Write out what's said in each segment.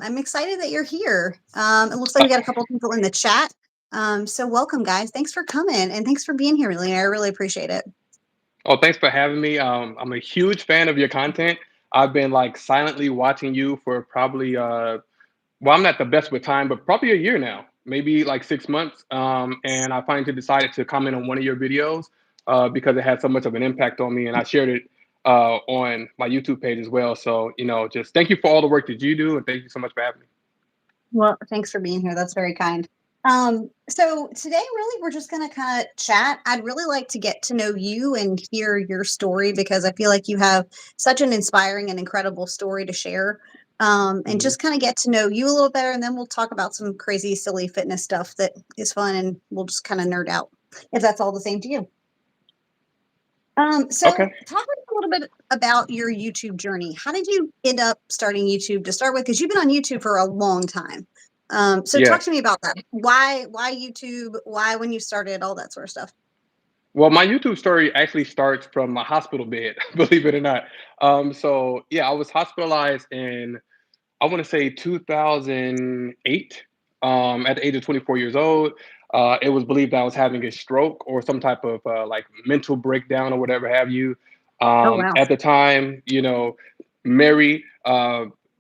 I'm excited that you're here. It looks like we got a couple people in the chat. So welcome, guys. Thanks for coming and thanks for being here, Lena. I really appreciate it. Oh, thanks for having me. I'm a huge fan of your content. I've been like silently watching you for probably well, I'm not the best with time, but probably a year now, maybe like 6 months. And I finally decided to comment on one of your videos because it had so much of an impact on me, and I shared it on my YouTube page as well. So just thank you for all the work that you do, and thank you so much for having me. Well, thanks for being here. That's very kind. So today, really, we're just going to kind of chat. I'd really like to get to know you and hear your story because I feel like you have such an inspiring and incredible story to share. And Mhm. just kind of get to know you a little better. And then we'll talk about some crazy, silly fitness stuff that is fun. And we'll just kind of nerd out if that's all the same to you. So Okay. talk a little bit about your YouTube journey. How did you end up starting YouTube to start with? Because you've been on YouTube for a long time. So talk to Yes. me about that. Why YouTube? Why when you started, all that sort of stuff. Well, my YouTube story actually starts from my hospital bed, believe it or not. So yeah, I was hospitalized in I want to say 2008, at the age of 24 years old. It was believed I was having a stroke or some type of like mental breakdown or whatever have you. Oh wow. At the time, Mary,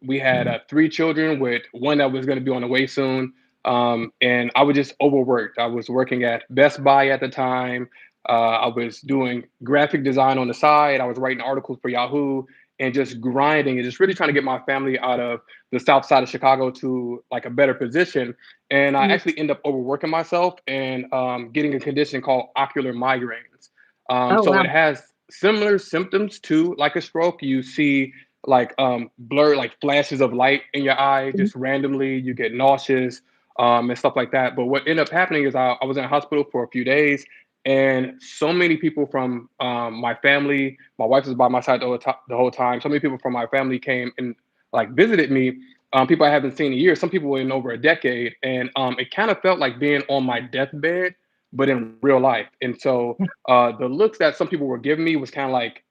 we had three children with one that was going to be on the way soon. And I was just overworked. I was working at Best Buy at the time. I was doing graphic design on the side. I was writing articles for Yahoo and just grinding and just really trying to get my family out of the south side of Chicago to like a better position. And I Mhm. actually end up overworking myself and getting a condition called ocular migraines. Oh So wow. it has similar symptoms to like a stroke. You see like blur, like flashes of light in your eye Mhm. just randomly. You get nauseous and stuff like that. But what ended up happening is I was in a hospital for a few days, and so many people from my family, my wife was by my side the whole time. So many people from my family came and like visited me. People I haven't seen in years. Some people in over a decade, and it kind of felt like being on my deathbed, but in real life. And so the looks that some people were giving me was kind of like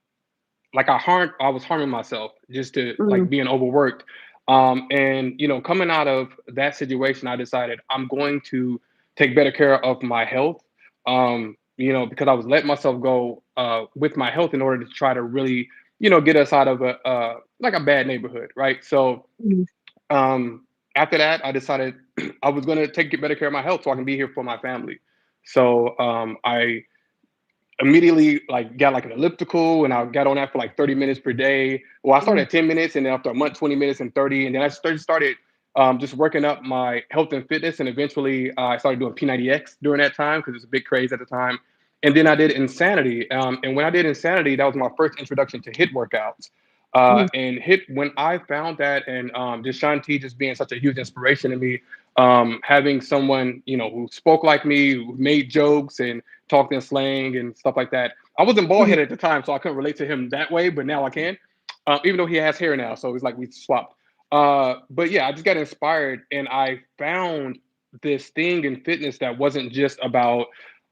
I was harming myself just to like Mhm. being overworked. And coming out of that situation, I decided I'm going to take better care of my health. Because I was letting myself go with my health in order to try to really, get us out of a like a bad neighborhood, right? So Mhm. um, after that, I decided I was going to take better care of my health so I can be here for my family. So I immediately like got like an elliptical, and I got on that for like 30 minutes per day. Well, I started Mhm. at 10 minutes, and then after a month 20 minutes and 30, and then I started just working up my health and fitness, and eventually I started doing P90X during that time because it was a big craze at the time. And then I did Insanity, and when I did Insanity, that was my first introduction to hit workouts. Mhm. And hit when I found that, and just Sean T just being such a huge inspiration to me, having someone who spoke like me, who made jokes and talked in slang and stuff like that. I wasn't bald Mhm. headed at the time, so I couldn't relate to him that way, but now I can. Even though he has hair now, so it's like we swapped. But yeah, I just got inspired, and I found this thing in fitness that wasn't just about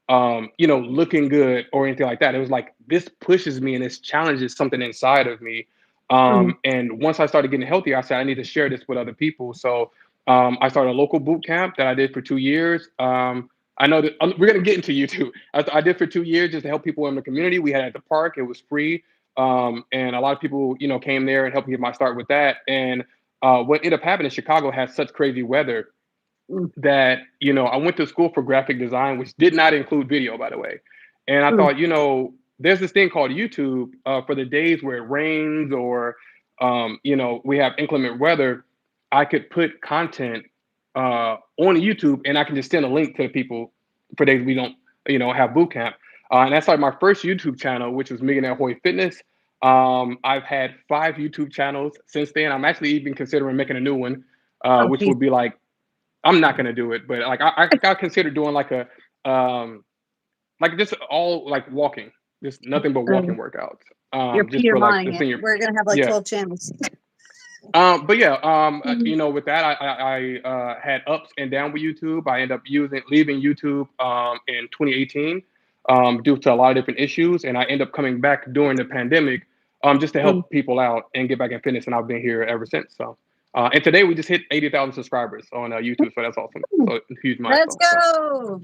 looking good or anything like that. It was like this pushes me and this challenges something inside of me. Mhm. And once I started getting healthier, I said I need to share this with other people. So I started a local boot camp that I did for 2 years. I know that we're gonna get into YouTube. I did for 2 years just to help people in the community. We had it at the park; it was free, and a lot of people, came there and helped me get my start with that. And what ended up happening, Chicago has such crazy weather Mhm. that I went to school for graphic design, which did not include video, by the way. And I Mhm. thought, there's this thing called YouTube for the days where it rains or we have inclement weather. I could put content on YouTube, and I can just send a link to the people for days we don't have boot camp. And that's like my first YouTube channel, which was Millionaire Hoy Fitness. I've had 5 YouTube channels since then. I'm actually even considering making a new one, Oh which geez. would be like, I'm not gonna do it, but like I consider doing like just all like walking, just nothing but walking Um, workouts. you're Just Peter for like Monning the it. senior. We're gonna have like Yeah. 12 channels. But yeah, Mhm. with that, I had ups and downs with YouTube. I ended up leaving YouTube in 2018 due to a lot of different issues, and I ended up coming back during the pandemic just to Mhm. help people out and get back in fitness, and I've been here ever since. So. And today we just hit 80,000 subscribers on YouTube, so that's awesome. So a huge Let's milestone. So go.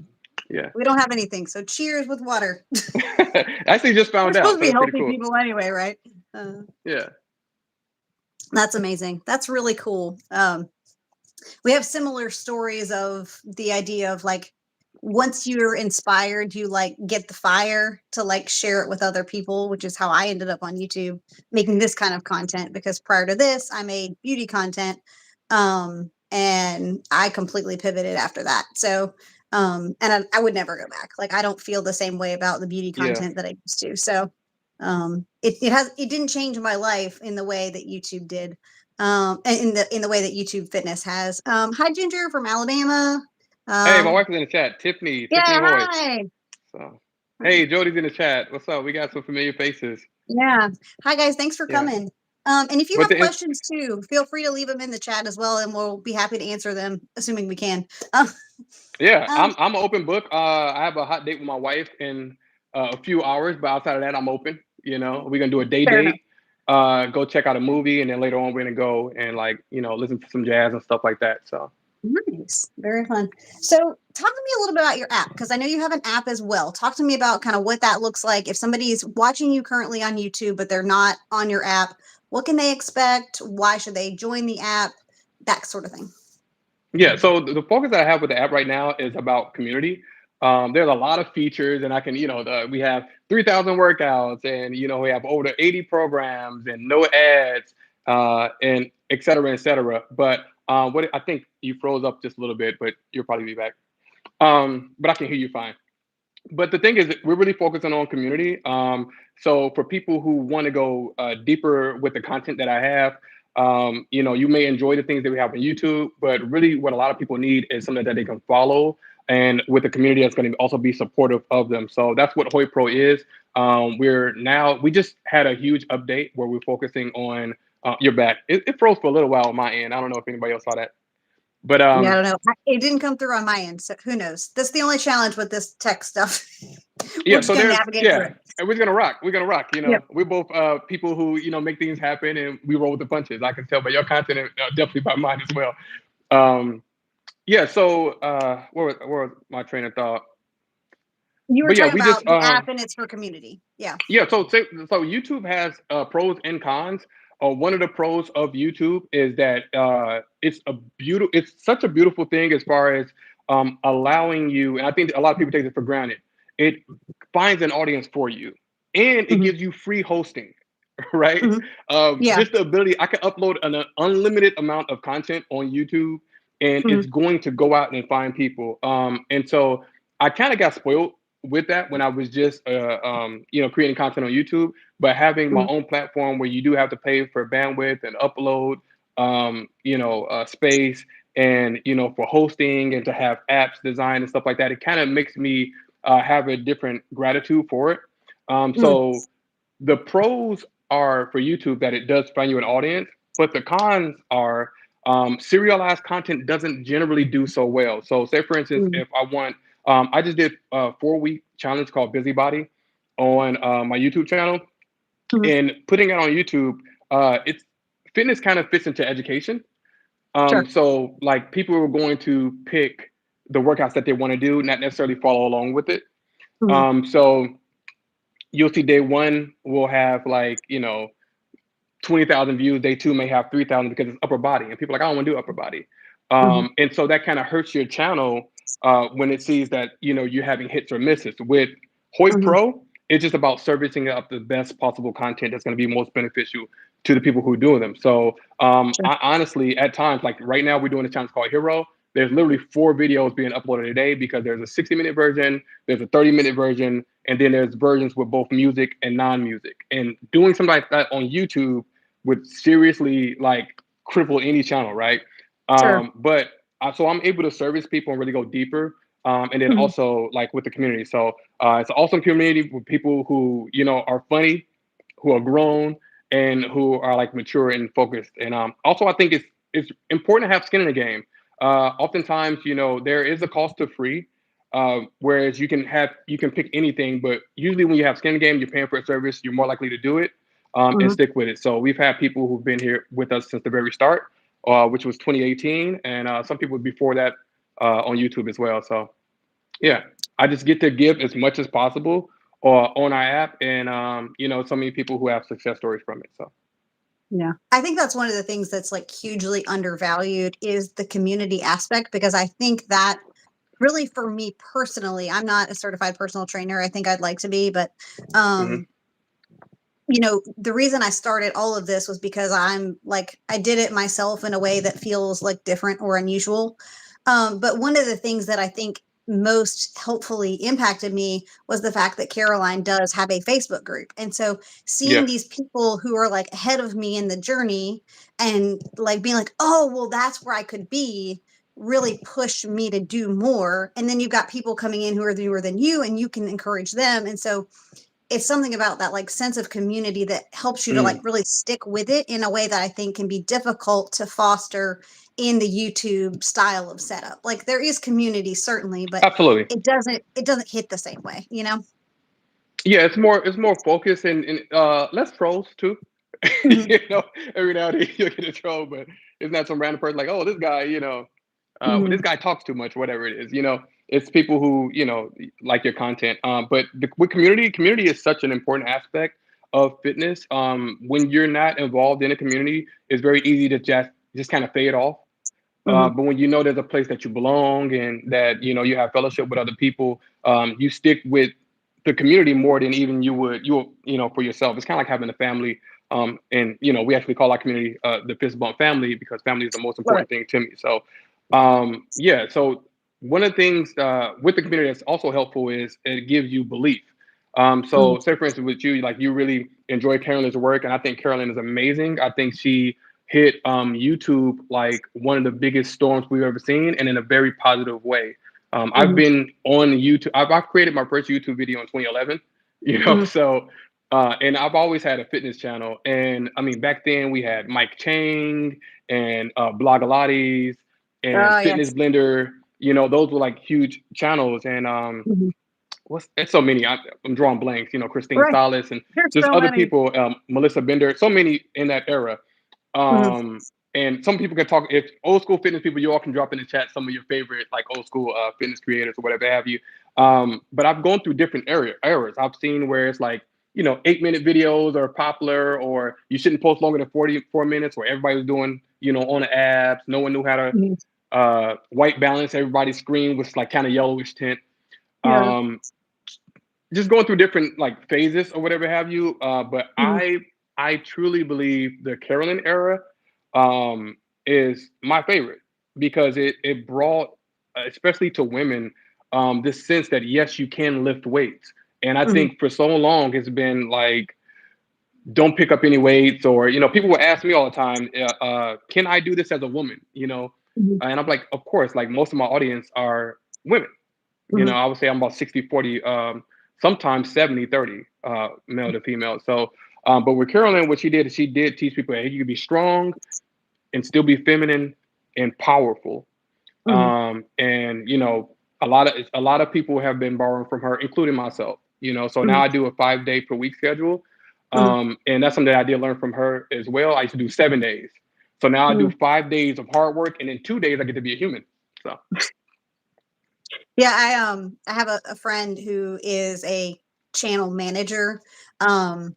yeah, We don't have anything, so cheers with water. actually just We're found supposed out, to so be that's pretty healthy cool. people anyway, right? Uh, Yeah, that's amazing. That's really cool. We have similar stories of the idea of like once you're inspired, you like get the fire to like share it with other people, which is how I ended up on YouTube making this kind of content because prior to this, I made beauty content. And I completely pivoted after that. So, and I would never go back. Like, I don't feel the same way about the beauty yeah. content that I used to. So, it didn't change my life in the way that YouTube did in the way that YouTube Fitness has. Hi, Ginger from Alabama. Hey, my Um, wife is in the chat. Tiffany, yeah, Tiffany Roy. hi. So, hey, Jody's in the chat. What's up? We got some familiar faces. Yeah, hi guys. Thanks for Yeah, coming. And if you but have the questions too, feel free to leave them in the chat as well, and we'll be happy to answer them, assuming we can. Um, yeah, um, I'm an open book. I have a hot date with my wife in a few hours, but outside of that, I'm open. We're gonna do a day Fair enough. date. Go check out a movie, and then later on, we're gonna go and listen to some jazz and stuff like that. So Nice, very fun. So, talk to me a little bit about your app because I know you have an app as well. Talk to me about kind of what that looks like. If somebody's watching you currently on YouTube, but they're not on your app, what can they expect? Why should they join the app? That sort of thing. yeah, so the focus that I have with the app right now is about community. There's a lot of features, and I can, we have 3,000 workouts, and we have over 80 programs, and no ads, and et cetera, et cetera. But what I think you froze up just a little bit, but you'll probably be back. But I can hear you fine. But the thing is, we're really focusing on community. So for people who want to go deeper with the content that I have, you may enjoy the things that we have on YouTube, but really what a lot of people need is something that they can follow and with a community that's going to also be supportive of them. So that's what Hoy Pro is. We just had a huge update where we're focusing on your back. It froze for a little while on my end. I don't know if anybody else saw that. But Yeah, I don't know. It didn't come through on my end, so who knows? That's the only challenge with this tech stuff. We're yeah, just so gonna navigate through it. and we're gonna rock. We're gonna rock. Yep. We're both people who make things happen, and we roll with the punches. I can tell by your content, and definitely by mine as well. Um, yeah. So where was my train of thought? You were But yeah, talking we just about the app and it's for community. Yeah. yeah. So YouTube has pros and cons. One of the pros of YouTube is that it's such a beautiful thing as far as allowing you. And I think a lot of people take it for granted. It finds an audience for you, and it Hmm. gives you free hosting, right? Hmm. Yeah. Just the ability, I can upload an unlimited amount of content on YouTube, and Hmm. it's going to go out and find people. And so I kind of got spoiled with that when I was just creating content on YouTube, but having my Hmm. own platform where you do have to pay for bandwidth and upload, space, and for hosting and to have apps designed and stuff like that, it kind of makes me have a different gratitude for it. Hmm. So the pros are for YouTube that it does find you an audience, but the cons are serialized content doesn't generally do so well. So, say for instance, Hmm. if I just did a 4-week challenge called Busybody on my YouTube channel, Hmm. and putting it on YouTube, it's fitness kind of fits into education. Sure. So like people are going to pick the workouts that they want to do, not necessarily follow along with it. Hmm. So you'll see day one will have 20,000 views. Day two may have 3,000 because it's upper body, and people are like, I don't want to do upper body. Hmm. And so that kind of hurts your channel when it sees that you're having hits or misses. With Hoy Hmm. Pro, it's just about servicing up the best possible content that's going to be most beneficial to the people who are doing them. So Sure. I honestly, at times, like right now, we're doing a challenge called Hero. There's literally 4 videos being uploaded a day because there's a 60-minute version, there's a 30-minute version, and then there's versions with both music and non-music. And doing something like that on YouTube would seriously cripple any channel, right? Sure. But so I'm able to service people and really go deeper, and then Hmm. also with the community. So it's an awesome community with people who are funny, who are grown, and who are mature and focused. And also, I think it's important to have skin in the game. Oftentimes, there is a cost to free. Whereas you can pick anything, but usually when you have skin in the game, you're paying for a service, you're more likely to do it and Hmm. stick with it. So we've had people who've been here with us since the very start. which was 2018, and some people before that on YouTube as well. So yeah, I just get to give as much as possible on our app, and so many people who have success stories from it. So Yeah. I think that's one of the things that's like hugely undervalued is the community aspect, because I think that really for me personally, I'm not a certified personal trainer. I think I'd like to be, but mhm. um the reason I started all of this was because I'm like, I did it myself in a way that feels like different or unusual. But one of the things that I think most helpfully impacted me was the fact that Caroline does have a Facebook group. And so seeing Yeah, these people who are like ahead of me in the journey and like being like, oh, well, that's where I could be really pushed me to do more. And then you've got people coming in who are newer than you and you can encourage them. And so it's something about that like sense of community that helps you to like mm, really stick with it in a way that I think can be difficult to foster in the YouTube style of setup. Like there is community certainly, but absolutely. it doesn't hit the same way, you know? Yeah, it's more focused and less trolls too. Mhm, you know, every now and then you'll get a troll, but it's not some random person like, oh, this guy, well, this mhm, guy talks too much, whatever it is. It's people who like your content. But with community is such an important aspect of fitness. When you're not involved in a community, it's very easy to just kind of fade off. mhm, But when you know there's a place that you belong and that you have fellowship with other people, you stick with the community more than even you would for yourself. It's kind of like having a family. And we actually call our community the fist bump family because family is the most love it. important thing to me. So yeah, so one of the things with the community that's also helpful is it gives you belief. Mhm, So say for instance with you, like you really enjoy Carolyn's work, and I think Carolyn is amazing. I think she hit YouTube like one of the biggest storms we've ever seen, and in a very positive way. I've mhm, been on YouTube. I've created my first YouTube video in 2011. mhm. So and I've always had a fitness channel, and I mean back then we had Mike Chang and Blogalates and Oh Fitness yes. Blender. Those were like huge channels, and Mhm. what's it's so many. I'm drawing blanks. Christine Right. Salas and There's just so other many. people, Melissa Bender, so many in that era. Mhm, And some people can talk. If old school fitness people, you all can drop in the chat some of your favorite like old school fitness creators or whatever have you. But I've gone through different eras. I've seen where it's like 8-minute videos are popular, or you shouldn't post longer than 44 minutes, where everybody was doing on the apps. No one knew how to mhm. white balance. Everybody's screen was like kind of yellowish tint. Yeah. Um, just going through different like phases or whatever have you. But Mhm, I truly believe the Carolyn era is my favorite because it brought, especially to women, this sense that yes, you can lift weights. And I mhm, think for so long it's been like, don't pick up any weights, or people will ask me all the time, can I do this as a woman? mhm, And I'm like, of course. Like most of my audience are women. mhm, I would say I'm about 60-40, sometimes 70-30, male to female. So, but with Carolyn, what she did is she did teach people, hey, you can be strong and still be feminine and powerful. mhm, And a lot of people have been borrowing from her, including myself. So now mhm, I do a 5-day per week schedule, mhm, and that's something I did learn from her as well. I used to do 7 days, so now I do mhm. 5 days of hard work, and then 2 days I get to be a human. So Yeah, I have a friend who is a channel manager. Um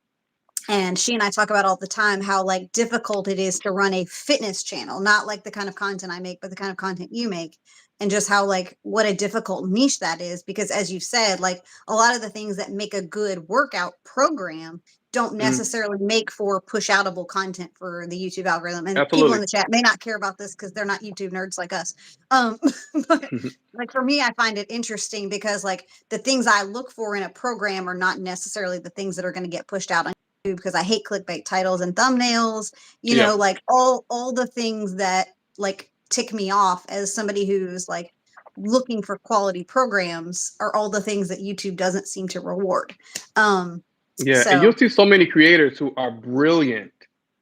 and she and I talk about all the time how like difficult it is to run a fitness channel, not like the kind of content I make, but the kind of content you make. And just how like what a difficult niche that is because as you said, like a lot of the things that make a good workout program don't mhm, necessarily make for push outable content for the YouTube algorithm. And people in absolutely. the chat may not care about this because they're not YouTube nerds like us. Um, but like for me, I find it interesting because like the things I look for in a program are not necessarily the things that are going to get pushed out on because I hate clickbait titles and thumbnails, Yeah. like all the things that like tick me off as somebody who's like looking for quality programs are all the things that YouTube doesn't seem to reward. Um Yeah, and so you'll see so many creators who are brilliant,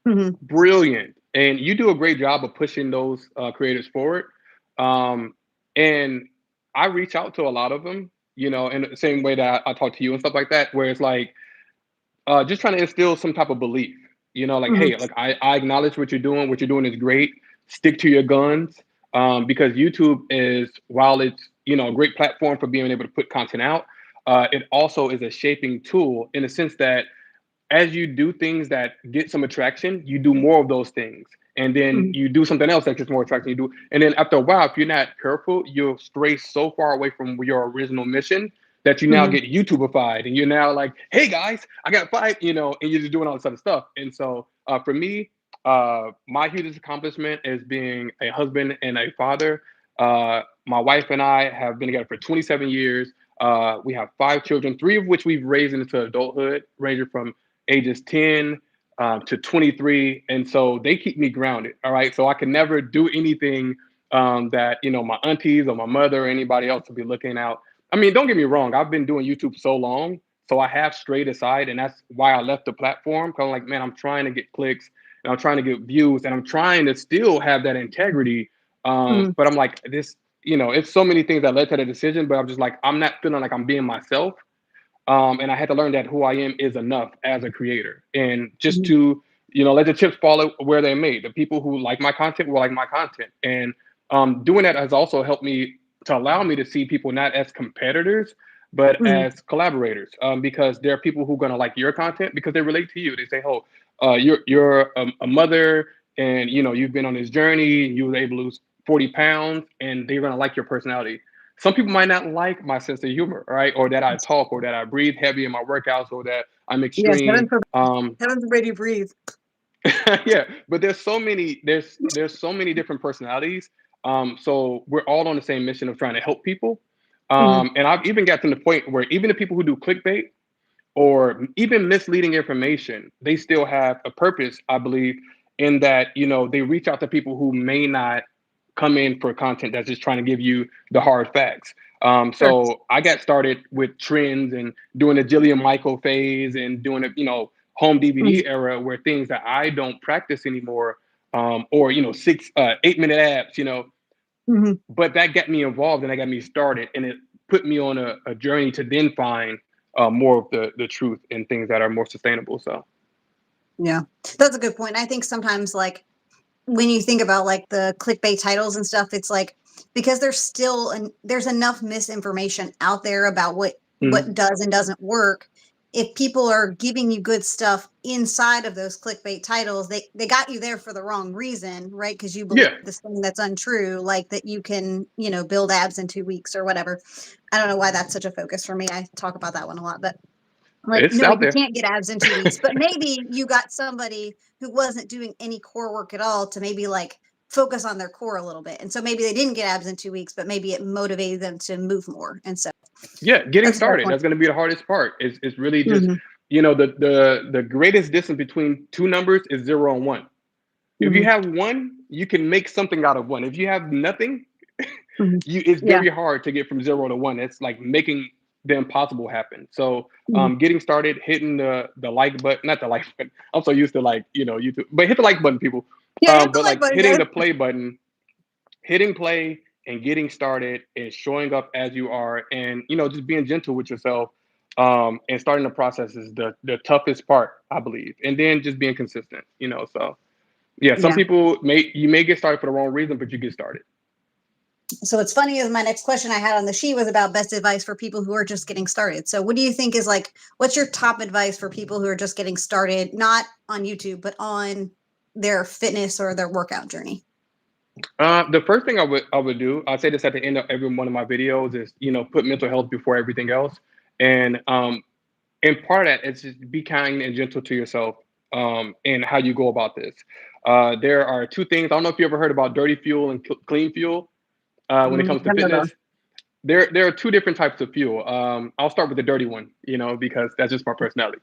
mhm, brilliant, and you do a great job of pushing those creators forward. Um, and I reach out to a lot of them, in the same way that I talk to you and stuff like that, where it's like just trying to instill some type of belief, like, mhm, hey, like I acknowledge what you're doing. What you're doing is great. stick to your guns, because YouTube is, while it's, a great platform for being able to put content out, it also is a shaping tool in the sense that as you do things that get some attraction, you do more of those things. And then Mhm. you do something else that gets more attraction. You do, and then after a while, if you're not careful, you'll stray so far away from your original mission that you now Mhm. get YouTubeified, and you're now like, "Hey guys, I got five," and you're just doing all this other stuff. And so, for me, my hugest accomplishment is being a husband and a father. My wife and I have been together for 27 years. We have five children, three of which we've raised into adulthood, ranging from ages 10 to 23. And so they keep me grounded. All right. So I can never do anything that, my aunties or my mother or anybody else will be looking out. I mean, don't get me wrong. I've been doing YouTube so long. So I have strayed aside. And that's why I left the platform. Cause I'm like, man, I'm trying to get clicks and I'm trying to get views and I'm trying to still have that integrity. Mhm. But I'm like, it's so many things that led to the decision. But I'm just like, I'm not feeling like I'm being myself. And I had to learn that who I am is enough as a creator, and just Mhm. to let the chips fall where they may. The people who like my content will like my content, and doing that has also helped me to allow me to see people not as competitors, but Mhm. as collaborators. Because there are people who are gonna like your content because they relate to you. They say, "Oh, you're a mother, and you've been on this journey. You were able to lose 40 pounds, and they're gonna like your personality." Some people might not like my sense of humor, right? Or that I talk, or that I breathe heavy in my workouts, or that I'm Yes, extreme. heaven forbid you breathe. Yeah, but there's so many different personalities. So we're all on the same mission of trying to help people. Mhm. And I've even got to the point where even the people who do clickbait or even misleading information, they still have a purpose, I believe, in that, they reach out to people who may not come in for content that's just trying to give you the hard facts. Sure. So I got started with trends and doing the Jillian Michael phase and doing a, home Mhm. DVD era where things that I don't practice anymore, or, 8-minute apps, Mhm. but that got me involved and that got me started, and it put me on a journey to then find more of the truth and things that are more sustainable. So Yeah, that's a good point. I think sometimes, like, when you think about like the clickbait titles and stuff, it's like because there's enough misinformation out there about what mhm. does and doesn't work. If people are giving you good stuff inside of those clickbait titles, they got you there for the wrong reason, right? Because you believe Yeah, this thing that's untrue, like that you can, build abs in 2 weeks or whatever. I don't know why that's such a focus for me. I talk about that one a lot, but like, it's no, out you there. can't get abs in 2 weeks, but maybe you got somebody who wasn't doing any core work at all to maybe like focus on their core a little bit. And so maybe they didn't get abs in 2 weeks, but maybe it motivated them to move more. And so Yeah, getting that's a fair started. point. That's going to be the hardest part. It's really just, Mhm. the greatest distance between two numbers is 0 and 1. If you Mhm. have one, you can make something out of one. If you have nothing, Mhm. it's Yeah. very hard to get from 0 to 1. It's like making the impossible happen. So Mhm. getting started, hitting the like button, not the like button. I'm so used to like, YouTube, but hit the like button, people. Yeah, hit the But like like button, hitting guys. the play button, hitting play and getting started and showing up as you are, and just being gentle with yourself, and starting the process is the toughest part, I believe, and then just being consistent, so yeah, some Yeah. people may get started for the wrong reason, but you get started. So it's funny is my next question I had on the sheet was about best advice for people who are just getting started. So what do you think is like, what's your top advice for people who are just getting started, not on YouTube, but on their fitness or their workout journey? The first thing I would do, I say this at the end of every one of my videos, is put mental health before everything else, and part of that is just be kind and gentle to yourself, and how you go about this. There are two things. I don't know if you ever heard about dirty fuel and clean fuel when it comes to Heard of those. fitness. There are two different types of fuel. I'll start with the dirty one, because that's just my personality.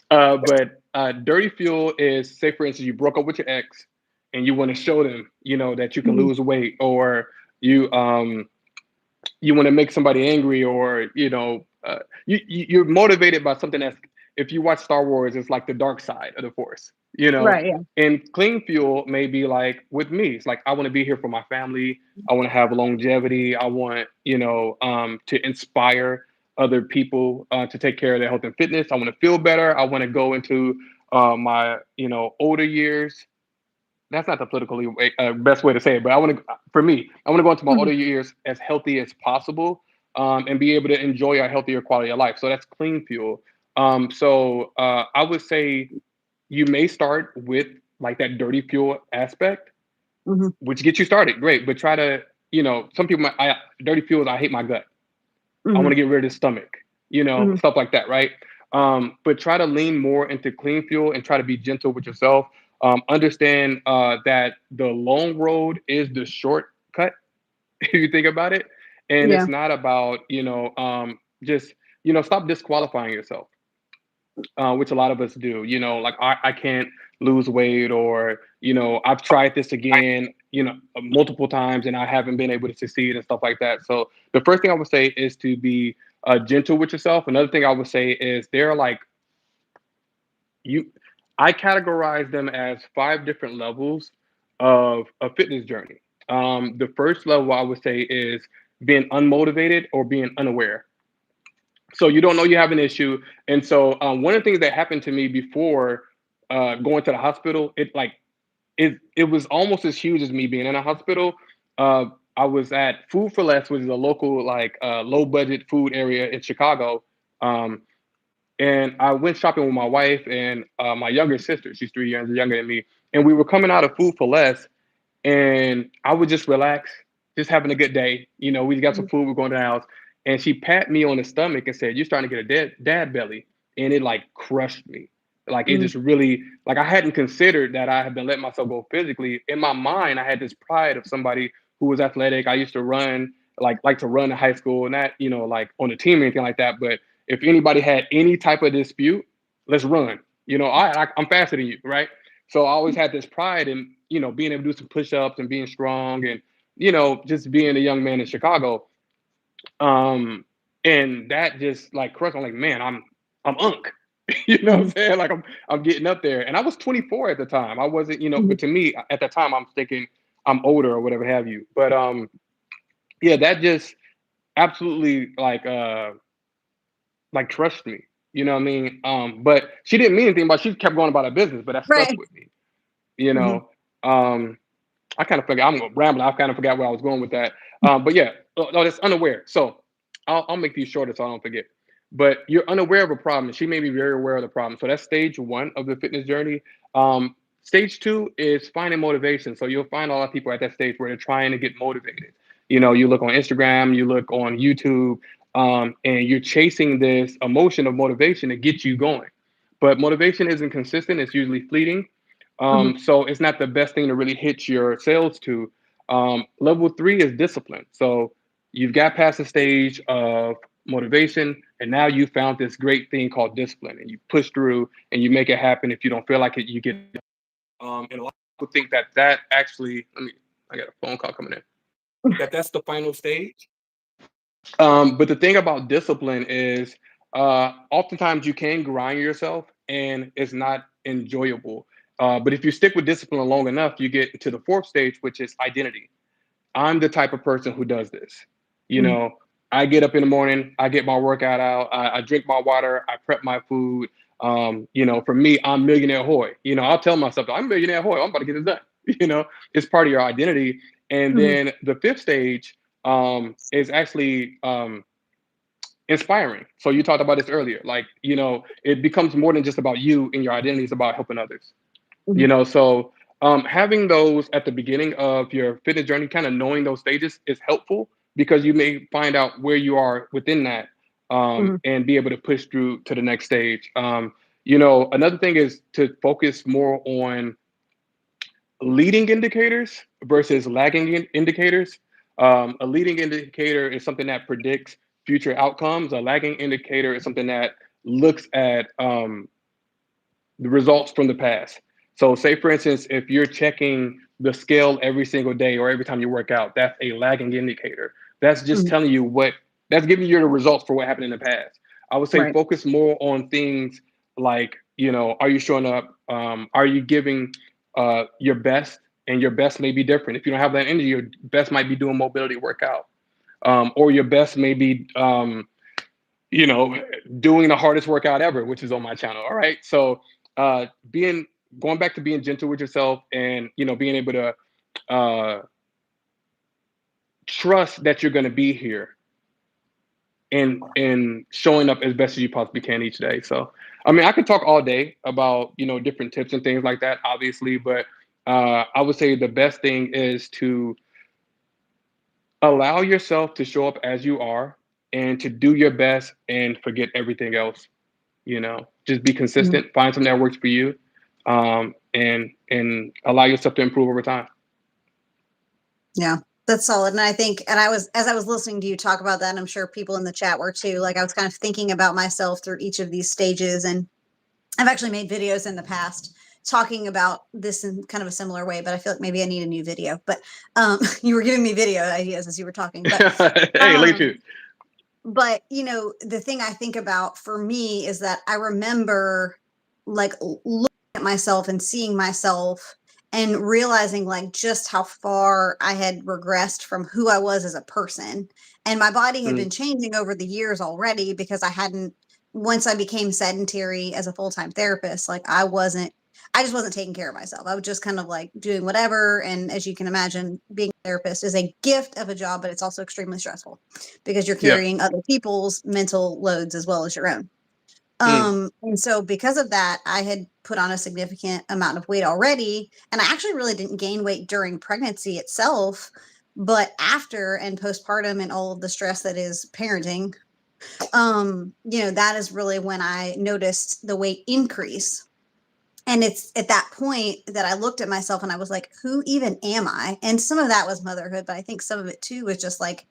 But dirty fuel is, say for instance, you broke up with your ex, and you want to show them, that you can Mhm. lose weight, or you want to make somebody angry, or you're motivated by something that's, if you watch Star Wars, it's like the dark side of the Force, Right. Yeah. and clean fuel may be like with me, it's like I want to be here for my family, I want to have longevity, I want to inspire other people to take care of their health and fitness, I want to feel better, I want to go into my older years that's not the politically best way to say it, but I want to, for me, I want to go into my Mhm. older years as healthy as possible, and be able to enjoy a healthier quality of life. So that's clean fuel. I would say you may start with like that dirty fuel aspect, Mhm. which gets you started, great. But try to, some people, dirty fuels, I hate my gut. I want Mhm. to get rid of the stomach, Mhm. stuff like that, right? But try to lean more into clean fuel and try to be gentle with yourself. Understand that the long road is the shortcut, if you think about it. And Yeah. it's not about, just, stop disqualifying yourself, which a lot of us do. Like I can't lose weight, or I've tried this again, multiple times, and I haven't been able to succeed and stuff like that. So the first thing I would say is to be gentle with yourself. Another thing I would say is there are like you. I categorize them as five different levels of a fitness journey. The first level I would say is being unmotivated or being unaware. So you don't know you have an issue. And so one of the things that happened to me before going to the hospital, it was almost as huge as me being in a hospital. uh, I was at Food for Less, which is a local like low budget food area in Chicago. um, and I went shopping with my wife and my younger sister. She's 3 years younger than me, and we were coming out of Food for Less, and I would just relax, just having a good day. We got some Mhm. food, we're going to the house, and she pat me on the stomach and said, "You're starting to get a dad belly," and it like crushed me. Like it Mhm. just really, like I hadn't considered that I had been letting myself go physically. In my mind, I had this pride of somebody who was athletic. I used to run, like to run in high school, not like on the team or anything like that. But if anybody had any type of dispute, let's run. I'm faster than you, right? So I always had this pride in, being able to do some push-ups and being strong and, just being a young man in Chicago. Um, and that just like crushed. I'm like, man, I'm unk. You know what I'm Mhm. saying? Like I'm getting up there. And I was 24 at the time. I wasn't, Mhm. but to me at that time I'm thinking I'm older or whatever have you. But yeah, that just absolutely like crushed me. You know what I mean? But she didn't mean anything, but she kept going about her business, but that stuck Right. with me, you Mhm. know. Um I kind of forgot. I'm rambling. I kind of forgot where I was going with that. But yeah, no, that's unaware. So I'll make these shorter so I don't forget. But you're unaware of a problem. She may be very aware of the problem. So that's stage one of the fitness journey. Stage two is finding motivation. So you'll find a lot of people at that stage where they're trying to get motivated. You look on Instagram, you look on YouTube, and you're chasing this emotion of motivation to get you going. But motivation isn't consistent. It's usually fleeting. Mhm. So it's not the best thing to really hit your sales to. Level three is discipline. So you've got past the stage of motivation, and now you found this great thing called discipline, and you push through and you make it happen. If you don't feel like it, you get. And a lot of people think that actually. I got a phone call coming in. That's the final stage. But the thing about discipline is, oftentimes you can grind yourself, and it's not enjoyable. But if you stick with discipline long enough, you get to the fourth stage, which is identity. I'm the type of person who does this. You Mhm. know, I get up in the morning, I get my workout out, I drink my water, I prep my food. For me, I'm millionaire Hoy. I'll tell myself I'm millionaire Hoy. I'm about to get this done. It's part of your identity. And Mhm. then the fifth stage is actually inspiring. So you talked about this earlier. Like, it becomes more than just about you and your identity. It's about helping others. Mhm. So having those at the beginning of your fitness journey, kind of knowing those stages is helpful because you may find out where you are within that, Mhm. and be able to push through to the next stage. Another thing is to focus more on leading indicators versus lagging indicators. A leading indicator is something that predicts future outcomes. A lagging indicator is something that looks at the results from the past. So, say for instance, if you're checking the scale every single day or every time you work out, that's a lagging indicator. That's just Mhm. telling you that's giving you the results for what happened in the past. I would say Right. focus more on things like, are you showing up? Are you giving your best? And your best may be different. If you don't have that energy, your best might be doing mobility workout, or your best may be, you know, doing the hardest workout ever, which is on my channel. All right. So being going back to being gentle with yourself, and being able to uh, trust that you're going to be here, and showing up as best as you possibly can each day. So, I mean, I could talk all day about different tips and things like that, obviously, but I would say the best thing is to allow yourself to show up as you are, and to do your best and forget everything else. Just be Mhm. consistent, find something that works for you, and allow yourself to improve over time. Yeah, that's solid. And I think, and as I was listening to you talk about that, and I'm sure people in the chat were too, like I was kind of thinking about myself through each of these stages. And I've actually made videos in the past talking about this in kind of a similar way, but I feel like maybe I need a new video. But you were giving me video ideas as you were talking. Hey, leave Um, you. the thing I think about for me is that I remember like looking at myself and seeing myself and realizing like just how far I had regressed from who I was as a person. And my body had Mm, been changing over the years already because I hadn't, once I became sedentary as a full-time therapist, like I just wasn't taking care of myself. I was just kind of like doing whatever. And as you can imagine, being a therapist is a gift of a job, but it's also extremely stressful because you're yeah. carrying other people's mental loads as well as your own. Mm, And so because of that, I had put on a significant amount of weight already. And I actually really didn't gain weight during pregnancy itself, but after and postpartum and all of the stress that is parenting, that is really when I noticed the weight increase. And it's at that point that I looked at myself and I was like, who even am I? And some of that was motherhood, but I think some of it too was just like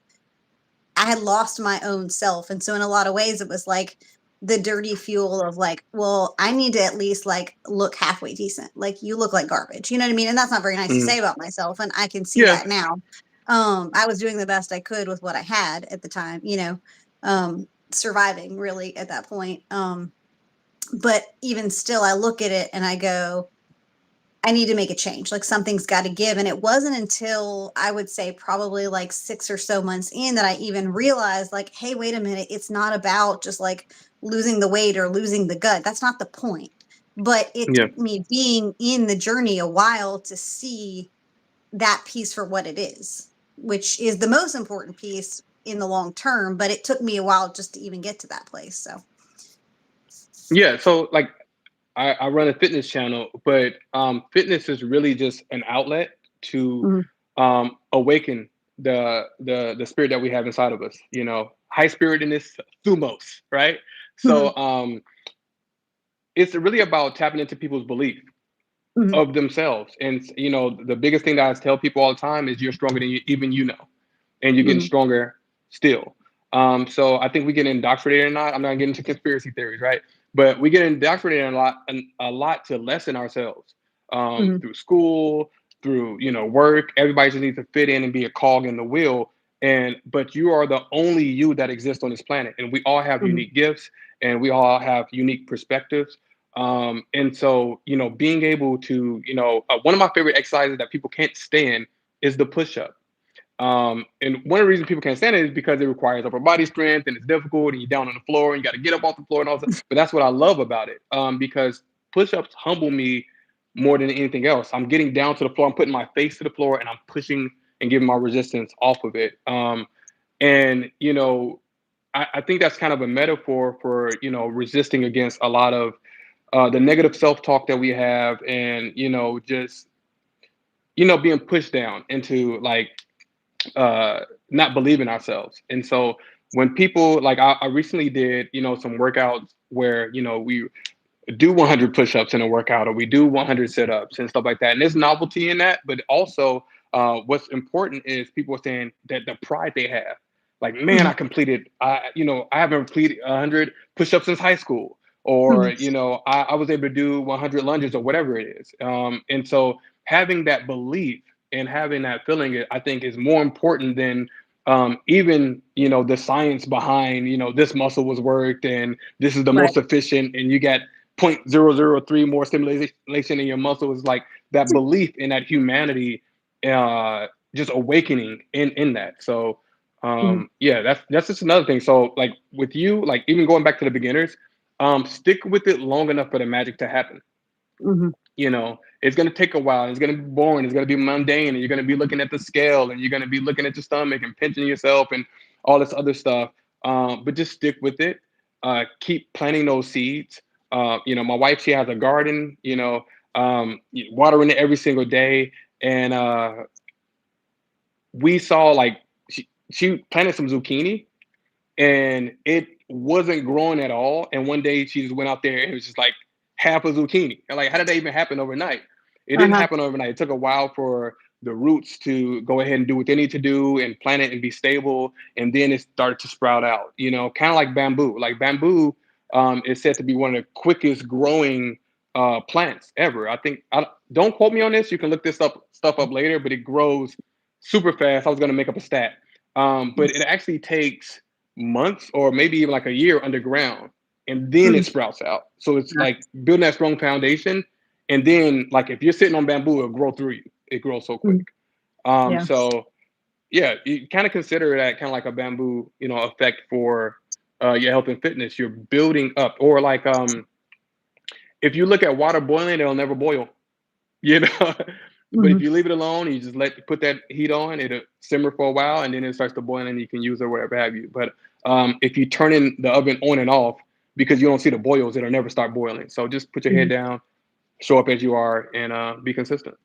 I had lost my own self. And so in a lot of ways, it was like the dirty fuel of like, well, I need to at least like look halfway decent. Like you look like garbage. You know what I mean? And that's not very nice to mm, say about myself. And I can see yeah. that now. I was doing the best I could with what I had at the time, surviving really at that point. But even still, I look at it and I go, I need to make a change. Like something's got to give. And it wasn't until I would say probably like 6 or so months in that I even realized, like, hey, wait a minute. It's not about just like losing the weight or losing the gut. That's not the point. But it Yeah. took me being in the journey a while to see that piece for what it is, which is the most important piece in the long term. But it took me a while just to even get to that place. So, Yeah. So, like, I run a fitness channel, but fitness is really just an outlet to mhm, awaken the spirit that we have inside of us. High spiritedness, thumos, right? mhm, So it's really about tapping into people's belief mhm, of themselves. And the biggest thing that I tell people all the time is you're stronger than even and you're getting mhm, stronger still. So I think we get indoctrinated or not. I'm not getting into conspiracy theories, right? But we get indoctrinated a lot to lessen ourselves mhm, through school, through work. Everybody just needs to fit in and be a cog in the wheel. But you are the only you that exists on this planet, and we all have mhm, unique gifts, and we all have unique perspectives. And so, being able to, one of my favorite exercises that people can't stand is the push up. And one of the reasons people can't stand it is because it requires upper body strength and it's difficult and you're down on the floor and you got to get up off the floor and all that. But that's what I love about it, because push ups humble me more than anything else. I'm getting down to the floor, I'm putting my face to the floor and I'm pushing and giving my resistance off of it. And, I think that's kind of a metaphor for, resisting against a lot of the negative self talk that we have, and, just, being pushed down into like uh, not believing ourselves. And so when people like I recently did, some workouts where, we do 100 push-ups in a workout, or we do 100 sit-ups and stuff like that. And there's novelty in that, but also what's important is people are saying that the pride they have, like, man, mhm, I haven't completed 100 push-ups since high school, or, mhm, I was able to do 100 lunges or whatever it is. And so having that belief and having that feeling, I think, is more important than even, the science behind, this muscle was worked and this is the right. most efficient and you got 0.003 more stimulation in your muscle. Is like that belief in that humanity, just awakening in that. So Mhm, yeah, that's just another thing. So like with you, like even going back to the beginners, stick with it long enough for the magic to happen. mhm. It's going to take a while. It's going to be boring. It's going to be mundane. And you're going to be looking at the scale and you're going to be looking at your stomach and pinching yourself and all this other stuff. But just stick with it. Keep planting those seeds. My wife, she has a garden, watering it every single day. And we saw like she planted some zucchini and it wasn't growing at all. And one day she just went out there and it was just like half a zucchini. And like, how did that even happen overnight? It didn't Uh-huh. happen overnight. It took a while for the roots to go ahead and do what they need to do and plant it and be stable. And then it started to sprout out, kind of like bamboo. Like bamboo is said to be one of the quickest growing plants ever. Don't quote me on this. You can look this stuff up later, but it grows super fast. I was going to make up a stat. But it actually takes months or maybe even like a year underground and then it Mhm. sprouts out. So it's like building that strong foundation. And then like if you're sitting on bamboo, it'll grow through you. It grows so quick. Mhm. Yeah. So yeah, you kind of consider that kind of like a bamboo, effect for your health and fitness. You're building up. Or like if you look at water boiling, it'll never boil. you know. But if Mhm. you leave it alone, you just put that heat on, it'll simmer for a while, and then it starts to boil, and you can use it or whatever have you. But if you turn in the oven on and off because you don't see the boils, it'll never start boiling. So just put your head Mhm. down, show up as you are, and be consistent.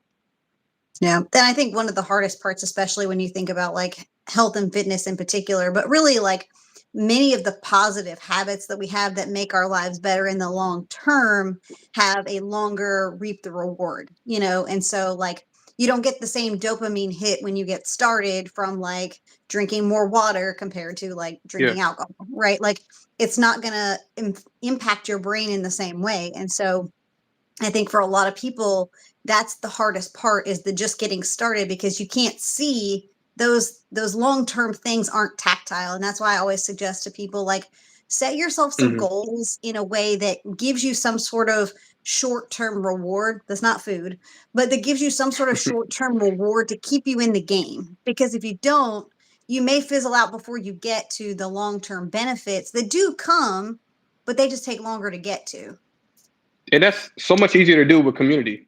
Yeah. And I think one of the hardest parts, especially when you think about like health and fitness in particular, but really like many of the positive habits that we have that make our lives better in the long term have a longer reap the reward, And so, like, you don't get the same dopamine hit when you get started from like drinking more water compared to like Yeah. drinking alcohol, right? Like, it's not going to impact your brain in the same way. And so, I think for a lot of people, that's the hardest part is the just getting started because you can't see those long-term things aren't tactile. And that's why I always suggest to people like set yourself some Hmm. goals in a way that gives you some sort of short-term reward. That's not food, but that gives you some sort of short-term reward to keep you in the game. Because if you don't, you may fizzle out before you get to the long-term benefits that do come, but they just take longer to get to. And that's so much easier to do with community.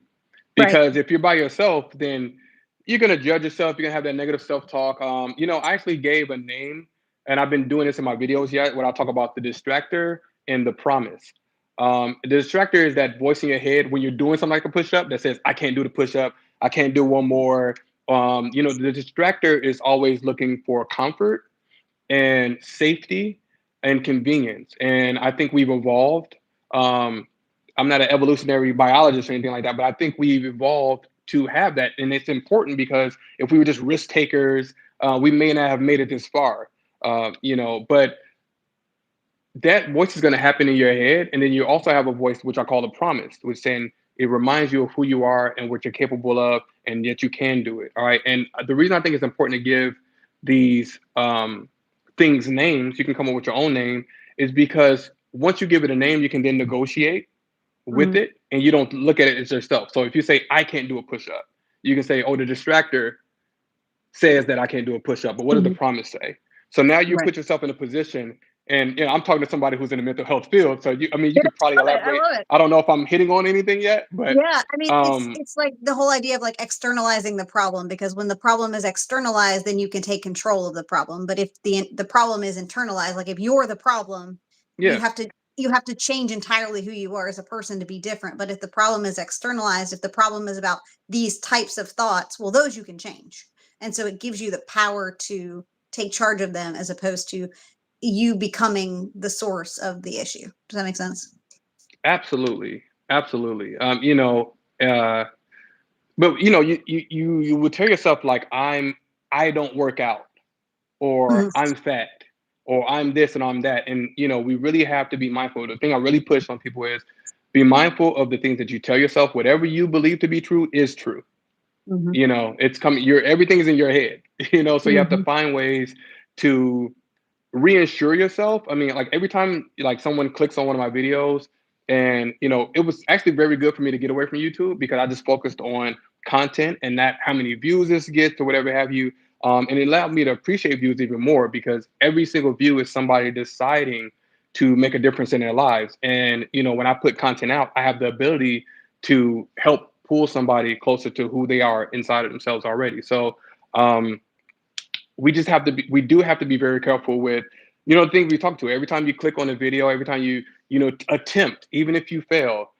Right. Because if you're by yourself, then you're gonna judge yourself. You're gonna have that negative self-talk. I actually gave a name, and I've been doing this in my videos yet, when I talk about the distractor and the promise. The distractor is that voice in your head when you're doing something like a push-up that says, "I can't do the push-up. I can't do one more." The distractor is always looking for comfort and safety and convenience. And I think we've evolved. Um, I'm not an evolutionary biologist or anything like that, but I think we've evolved to have that. And it's important because if we were just risk takers, we may not have made it this far. But that voice is going to happen in your head. And then you also have a voice, which I call the promise, which is saying it reminds you of who you are and what you're capable of, and yet you can do it. All right. And the reason I think it's important to give these things names, you can come up with your own name, is because once you give it a name, you can then negotiate with Mhm. it and you don't look at it as yourself. So if you say, I can't do a push up, you can say, oh, the distractor says that I can't do a push up, but what does the Mhm. promise say? So now you Right. put yourself in a position, and I'm talking to somebody who's in the mental health field. So you Yeah, could probably I love it, I elaborate. love it. I don't know if I'm hitting on anything yet, but Yeah, I mean, it's um, it's like the whole idea of, like, externalizing the problem, because when the problem is externalized, then you can take control of the problem, but if the problem is internalized, like, if you're the problem, you yeah, have to you have to change entirely who you are as a person to be different, but if the problem is externalized, if the problem is about these types of thoughts, well, those you can change, and so it gives you the power to take charge of them as opposed to you becoming the source of the issue. Does that make sense? absolutely, absolutely. Uh, but you would tell yourself like I don't work out, or Mhm, I'm fat, or I'm this and I'm that. And we really have to be mindful. The thing I really push on people is be mindful of the things that you tell yourself. Whatever you believe to be true is true. mhm, It's coming. Everything is in your head. So you have to mhm, find ways to reassure yourself. I mean, like every time like someone clicks on one of my videos, and it was actually very good for me to get away from YouTube because I just focused on content and not how many views this gets or whatever have you. And it allowed me to appreciate views even more because every single view is somebody deciding to make a difference in their lives. And when I put content out, I have the ability to help pull somebody closer to who they are inside of themselves already. So um, we do have to be very careful with, the things we talk to. Every time you click on a video, every time you attempt, even if you fail,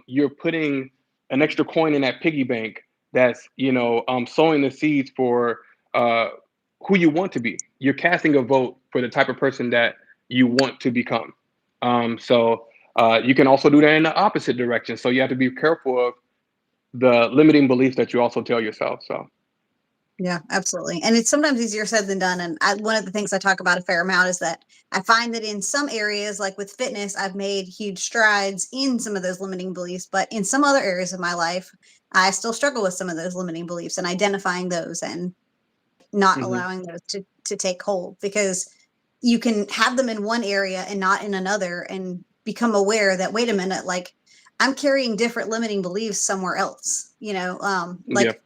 you're putting an extra coin in that piggy bank that's, sowing the seeds for uh, who you want to be. You're casting a vote for the type of person that you want to become. So you can also do that in the opposite direction. So you have to be careful of the limiting beliefs that you also tell yourself. So Yeah, absolutely. And it's sometimes easier said than done. And one of the things I talk about a fair amount is that I find that in some areas, like with fitness, I've made huge strides in some of those limiting beliefs. But in some other areas of my life, I still struggle with some of those limiting beliefs and identifying those and not hmm allowing those to take hold, because you can have them in one area and not in another, and become aware that, wait a minute, like I'm carrying different limiting beliefs somewhere else, yeah, like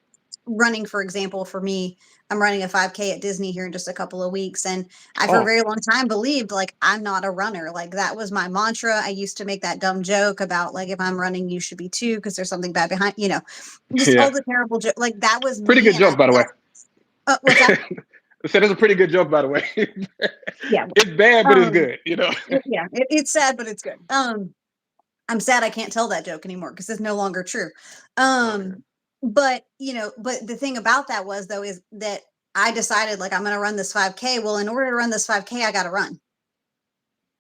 running, for example. For me, I'm running a 5K at Disney here in just a couple of weeks, and I for a oh very long time believed like I'm not a runner. Like that was my mantra. I used to make that dumb joke about like, if I'm running you should be too, because there's something bad behind, just all yeah. the terrible like that was Pretty me. good And I joke, by the way. what's that? I said it's a pretty good joke, by the way. Yeah. It's bad, but it's um good. it's sad, but it's good. I'm sad I can't tell that joke anymore because it's no longer true. Oh, yeah. But but the thing about that was, though, is that I decided like I'm going to run this 5K. Well, in order to run this 5K, I got to run.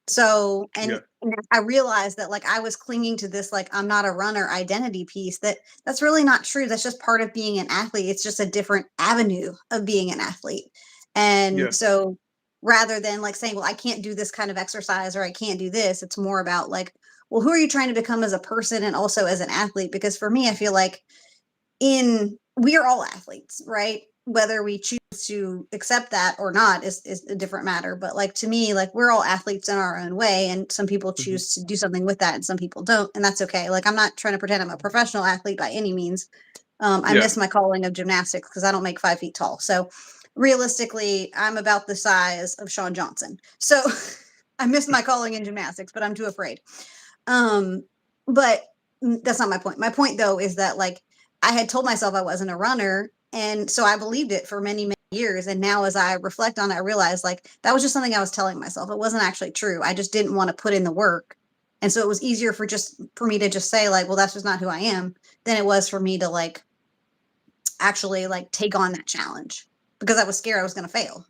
So, Yeah. and I realized that like I was clinging to this like I'm not a runner identity piece, that's really not true. That's just part of being an athlete. It's just a different avenue of being an athlete. Yeah. And so rather than like saying, well, I can't do this kind of exercise or I can't do this, it's more about like, well, who are you trying to become as a person and also as an athlete? Because for me, I feel like in we are all athletes, right? Whether we choose to accept that or not is a different matter. But like to me, like we're all athletes in our own way, and some people hmm choose to do something with that and some people don't, and that's okay. Like I'm not trying to pretend I'm a professional athlete by any means. I Yeah. miss my calling of gymnastics because I don't make 5 feet tall. So realistically, I'm about the size of Sean Johnson. So I miss my calling in gymnastics, but I'm too afraid. Um, but that's not my point. My point though is that like I had told myself I wasn't a runner, and so I believed it for many, many years. And now as I reflect on it, I realized like that was just something I was telling myself. It wasn't actually true. I just didn't want to put in the work. And so it was easier for me to just say like, well, that's just not who I am, than it was for me to like actually like take on that challenge, because I was scared I was going to fail.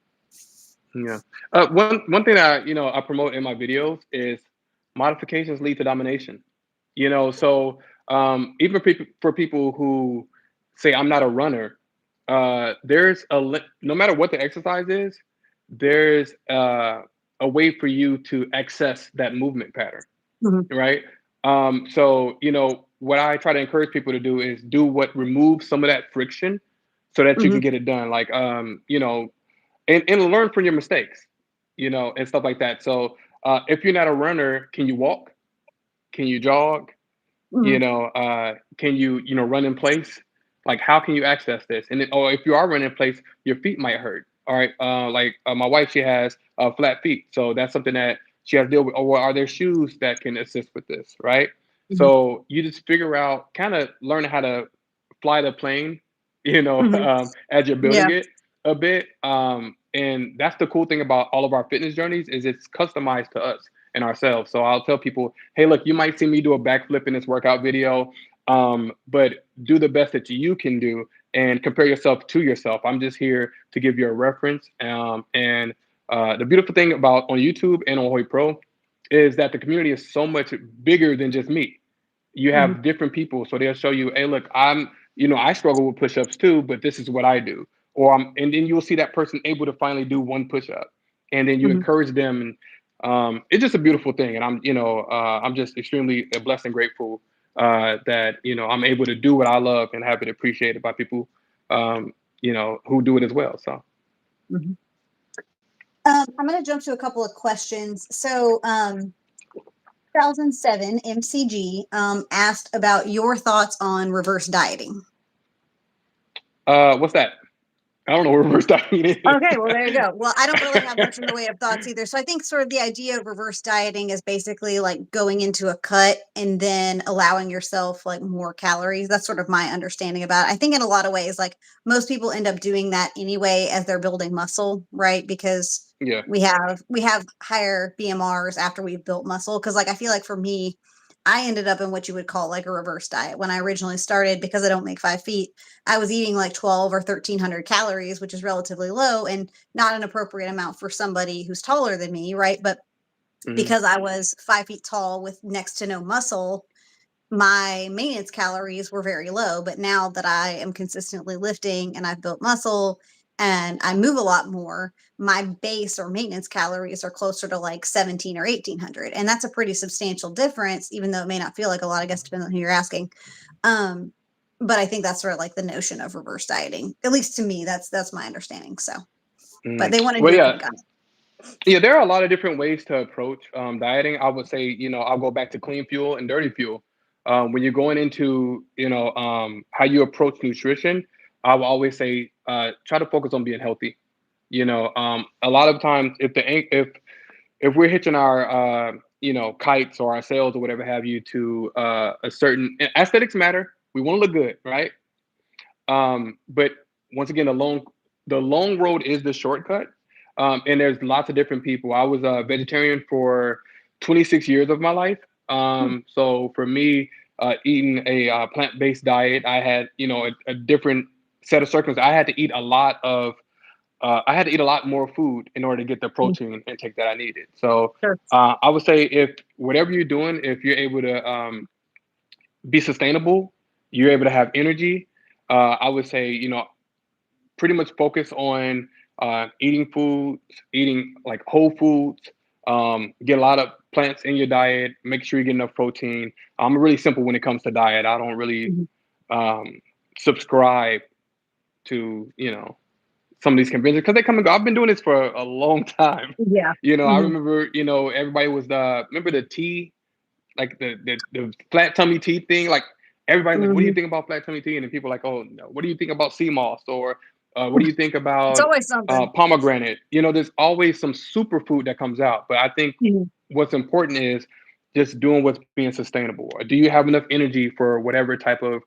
Yeah. One thing that I promote in my videos is modifications lead to domination. So even for people who say I'm not a runner, there's no matter what the exercise is, there's a way for you to access that movement pattern, Mhm. right? So what I try to encourage people to do is do what removes some of that friction, so that you can Mhm. get it done. Like and learn from your mistakes, and stuff like that. So if you're not a runner, can you walk? Can you jog? Mhm. Can you run in place? Like, how can you access this? And then, or if you are running in place, your feet might hurt. All right. Like my wife, she has flat feet, so that's something that she has to deal with. Or are there shoes that can assist with this? Right. Mhm. So you just figure out, kind of learn how to fly the plane, Mhm. as you're Yeah. building it a bit. And that's the cool thing about all of our fitness journeys, is it's customized to us and ourselves. So I'll tell people, hey, look, you might see me do a backflip in this workout video, but do the best that you can do and compare yourself to yourself. I'm just here to give you a reference. And the beautiful thing about on YouTube and on Hoy Pro is that the community is so much bigger than just me. You Mhm. have different people, so they'll show you, hey, look, I struggle with push-ups too, but this is what I do. And then you'll see that person able to finally do one push-up, and then you Mhm. encourage them. And it's just a beautiful thing. And I'm just extremely blessed and grateful that I'm able to do what I love and have it appreciated by people, who do it as well. So Mhm. I'm going to jump to a couple of questions. So, 2007 MCG asked about your thoughts on reverse dieting. what's that? I don't know what reverse dieting is. Okay, well, there you go. Well, I don't really have much in the way of thoughts either. So I think sort of the idea of reverse dieting is basically like going into a cut and then allowing yourself like more calories. That's sort of my understanding about it. I think in a lot of ways, like most people end up doing that anyway as they're building muscle, right? Because Yeah. we have higher BMRs after we've built muscle. Cause like I feel like for me, I ended up in what you would call like a reverse diet when I originally started because I don't make 5 feet. I was eating like 12 or 1300 calories, which is relatively low and not an appropriate amount for somebody who's taller than me, right? But Mhm. because I was 5 feet tall with next to no muscle, my maintenance calories were very low. But now that I am consistently lifting and I've built muscle and I move a lot more, my base or maintenance calories are closer to like 17 or 1800. And that's a pretty substantial difference, even though it may not feel like a lot, I guess, depending on who you're asking. Um, but I think that's sort of like the notion of reverse dieting. At least to me, that's my understanding. So, but they want to Well, do a yeah, quick guide. yeah. There are a lot of different ways to approach dieting. I would say, I'll go back to clean fuel and dirty fuel. When you're going into, how you approach nutrition, I will always say, try to focus on being healthy. A lot of times, if we're hitching our kites or our sails or whatever have you to a certain aesthetics matter. We want to look good, right? But once again, the long road is the shortcut. And there's lots of different people. I was a vegetarian for 26 years of my life. Hmm. So for me, eating a plant-based diet, I had a different set of circumstances. I had to eat a lot more food in order to get the protein intake that I needed. So Sure. I would say if whatever you're doing, if you're able to be sustainable, you're able to have energy. I would say pretty much focus on eating like whole foods. Get a lot of plants in your diet. Make sure you get enough protein. I'm really simple when it comes to diet. I don't really Mhm. um, subscribe to some of these conventions because they come and go. I've been doing this for a long time. Yeah. I Hmm. remember, everybody was remember the tea, like the flat tummy tea thing. Like everybody's like, "What do you Hmm. think about flat tummy tea?" And then people are like, "Oh, no. What do you think about sea moss?" Or "What do you think It's about always something. pomegranate?" There's always some superfood that comes out. But I think Mhm. what's important is just doing what's being sustainable. Or do you have enough energy for whatever type of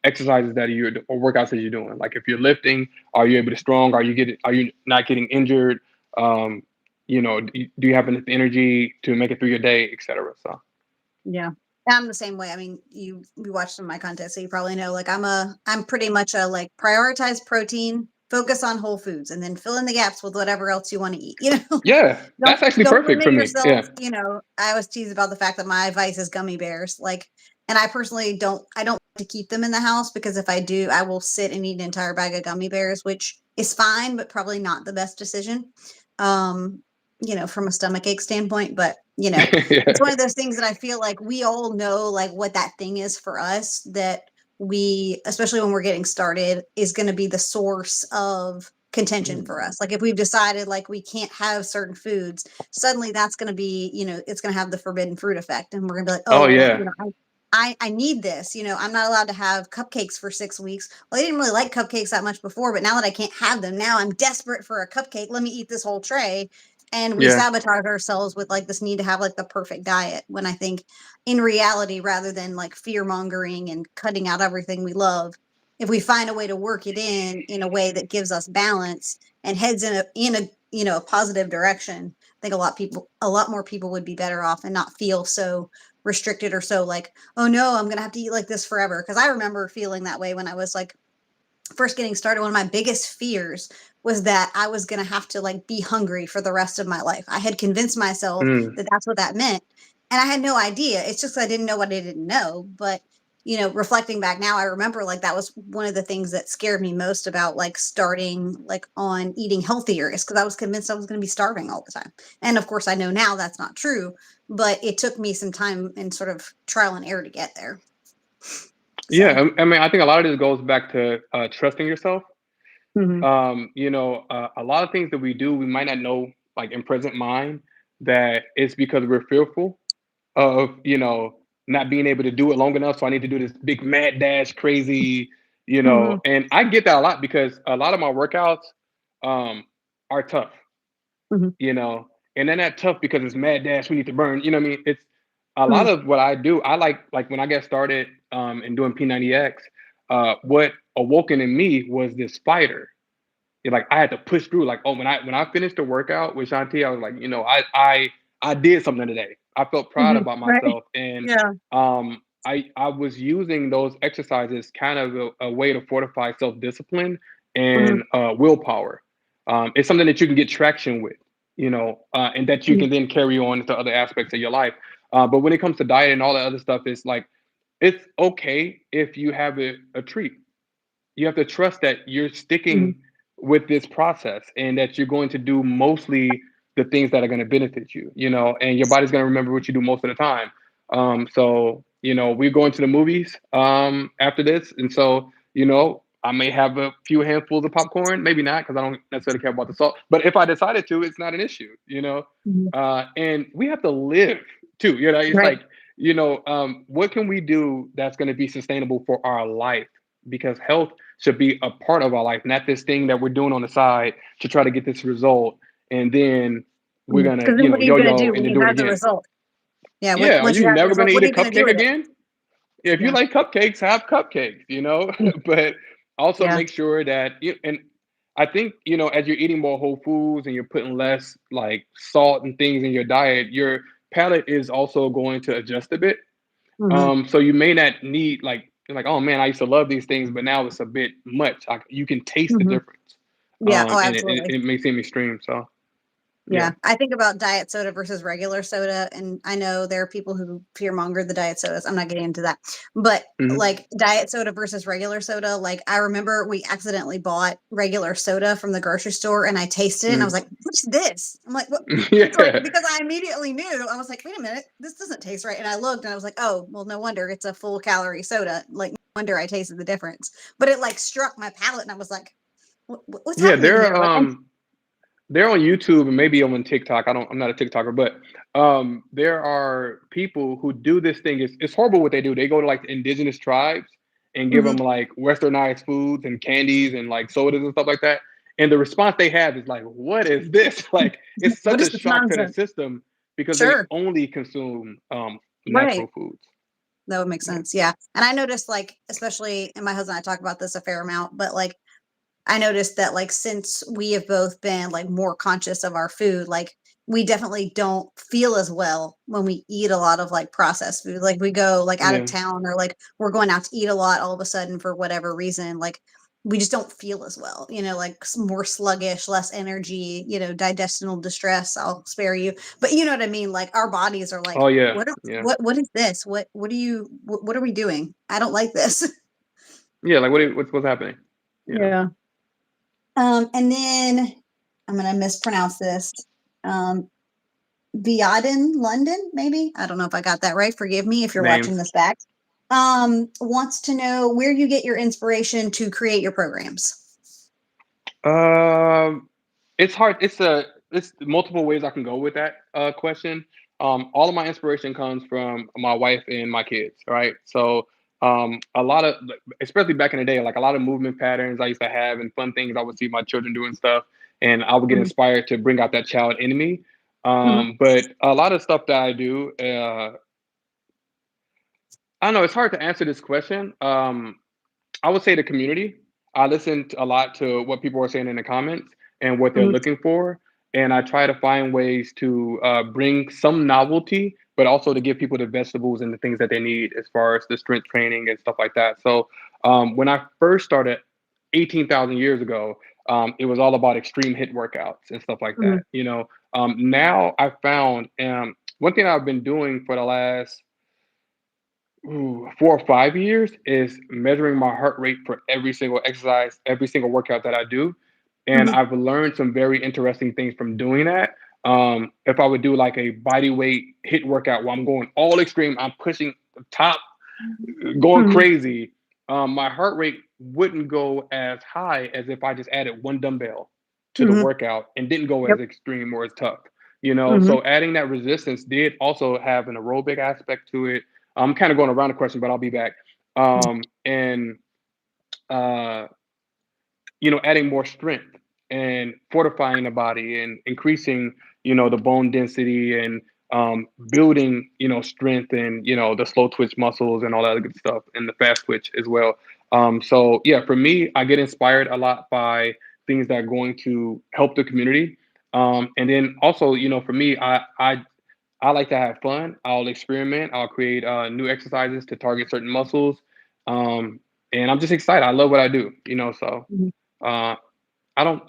exercises that you're or workouts that you're doing? Like if you're lifting, are you able to strong? Are you not getting injured? Um, do you have enough energy to make it through your day, etc. So Yeah. I'm the same way. I mean, you watch some of my content, so you probably know like I'm pretty much a like prioritize protein, focus on whole foods, and then fill in the gaps with whatever else you want to eat. yeah, don't that's actually don't perfect limit for me. yourself. Yeah. I always tease about the fact that my advice is gummy bears. Like, and I personally don't like to keep them in the house because if I do, I will sit and eat an entire bag of gummy bears, which is fine, but probably not the best decision. Um, from a stomach ache standpoint, but it's one Yeah. of those things that I feel like we all know like what that thing is for us that we, especially when we're getting started, is going to be the source of contention Mm. for us. Like if we've decided like we can't have certain foods, suddenly that's going to be, it's going to have the forbidden fruit effect. And we're going to be like, Oh oh, well, yeah. I need this. I'm not allowed to have cupcakes for 6 weeks. Well, I didn't really like cupcakes that much before, but now that I can't have them, now I'm desperate for a cupcake. Let me eat this whole tray. And we Yeah. sabotage ourselves with like this need to have like the perfect diet when I think in reality, rather than like fear mongering and cutting out everything we love, if we find a way to work it in a way that gives us balance and heads in a a positive direction, I think a lot more people would be better off and not feel so restricted or so like, oh no, I'm gonna have to eat like this forever. Because I remember feeling that way when I was like first getting started. One of my biggest fears was that I was going to have to like be hungry for the rest of my life. I had convinced myself Mm. that that's what that meant. And I had no idea. It's just I didn't know what I didn't know. But, reflecting back now, I remember like that was one of the things that scared me most about like starting like on eating healthier is because I was convinced I was going to be starving all the time. And of course, I know now that's not true, but it took me some time and sort of trial and error to get there. So, Yeah. I mean, I think a lot of this goes back to trusting yourself. mhm. A lot of things that we do, we might not know, like in present mind, that it's because we're fearful of not being able to do it long enough. So I need to do this big mad dash, crazy, Mhm. And I get that a lot because a lot of my workouts um, are tough, Mhm. you know, and then that tough because it's mad dash. We need to burn. You know what I mean? It's a lot Mhm. of what I do. I like when I get started in doing P90X. What awoken in me was this fighter. Like I had to push through. Like, oh, when I finished the workout with Shanti, I was like, I did something today. I felt proud Mhm. about Right. myself, and Yeah. I was using those exercises kind of a way to fortify self discipline Mhm. and willpower. It's something that you can get traction with, and that you Mhm. can then carry on to other aspects of your life. But when it comes to diet and all that other stuff, it's like it's okay if you have a treat. You have to trust that you're Mhm. sticking with this process and that you're going to do mostly the things that are going to benefit you, and your body's going to remember what you do most of the time. So, we're going to the movies after this. And so, I may have a few handfuls of popcorn, maybe not because I don't necessarily care about the salt. But if I decided to, it's not an issue. Mhm. And we have to live too. It's Right. like, what can we do that's going to be sustainable for our life? Because health should be a part of our life, not this thing that we're doing on the side to try to get this result. And then we're Because gonna, then what are you gonna yo-yo do and when then you do it have the again. result? Yeah, Yeah, are once you you have the never result, gonna what eat are a you gonna do cupcake with it? again? If you Yeah. like cupcakes, have cupcakes, Mm. but also Yeah. make sure that and I think, as you're eating more whole foods and you're putting less like salt and things in your diet, your palate is also going to adjust a bit. Mhm. So you may not need like you're like, oh man, I used to love these things, but now it's a bit much. Like you can taste the Mhm. difference. Yeah. Oh, And it, absolutely. it may seem extreme. So yeah. Yeah, I think about diet soda versus regular soda, and I know there are people who fearmonger the diet sodas. I'm not getting into that, but Hmm. like diet soda versus regular soda, like I remember we accidentally bought regular soda from the grocery store, and I tasted it, and I was Hmm. like, "What's this?" I'm like, "What?" It's like Yeah. because I immediately knew. I was like, "Wait a minute, this doesn't taste right." And I looked, and I was like, "Oh, well, no wonder it's a full calorie soda. Like, no wonder I tasted the difference." But it like struck my palate, and I was like, "What's Yeah, happening they're here?" Like, they're on YouTube and maybe on TikTok. I'm not a TikToker, but there are people who do this thing. It's horrible what they do. They go to like the indigenous tribes and give them mhm. like westernized foods and candies and like sodas and stuff like that. And the response they have is like, "What is this?" Like it's What such is a this shock to the nonsense? system because they Sure. only consume Right. natural foods. That would make Yeah. sense. Yeah. And I noticed like, especially, and my husband and I talk about this a fair amount, but like I noticed that like since we have both been like more conscious of our food, like we definitely don't feel as well when we eat a lot of like processed food. Like we go like out of Yeah. town or like we're going out to eat a lot all of a sudden for whatever reason, like we just don't feel as well, like more sluggish, less energy, digestional distress. I'll spare you. But you know what I mean? Like our bodies are like, Oh yeah. what are, Yeah. what is this? What are we doing? I don't like this. Yeah. Like what's happening? Yeah. Yeah. And then I'm gonna mispronounce this. Um, Biaden London, maybe. I don't know if I got that right. Forgive me if you're watching Names. this back. Wants to know where you get your inspiration to create your programs. Um, it's hard. It's multiple ways I can go with that question. All of my inspiration comes from my wife and my kids, right? So, a lot of, like, especially back in the day, like a lot of movement patterns I used to have and fun things I would see my children doing stuff, and I would get Mhm. inspired to bring out that child in me. Mhm. But a lot of stuff that I do, I don't know. It's hard to answer this question. I would say the community. I listen a lot to what people are saying in the comments and what they're Mhm. looking for, and I try to find ways to bring some novelty, but also to give people the vegetables and the things that they need as far as the strength training and stuff like that. So when I first started 18,000 years ago, it was all about extreme hit workouts and stuff like Mhm. that. Now I found one thing I've been doing for the last 4 or 5 years is measuring my heart rate for every single exercise, every single workout that I do. And Mhm. I've learned some very interesting things from doing that. If I would do like a body weight hit workout where I'm going all extreme, I'm pushing the top, going Mhm. crazy, my heart rate wouldn't go as high as if I just added one dumbbell to the Mhm. workout and didn't go Yep. as extreme or as tough. Mhm. So adding that resistance did also have an aerobic aspect to it. I'm kind of going around the question, but I'll be back. And uh, adding more strength and fortifying the body and increasing, the bone density and building, strength and, the slow twitch muscles and all that good stuff and the fast twitch as well. So yeah, for me, I get inspired a lot by things that are going to help the community. And then also, for me, I like to have fun. I'll experiment. I'll create new exercises to target certain muscles. Um, and I'm just excited. I love what I do, so Mhm. uh, I don't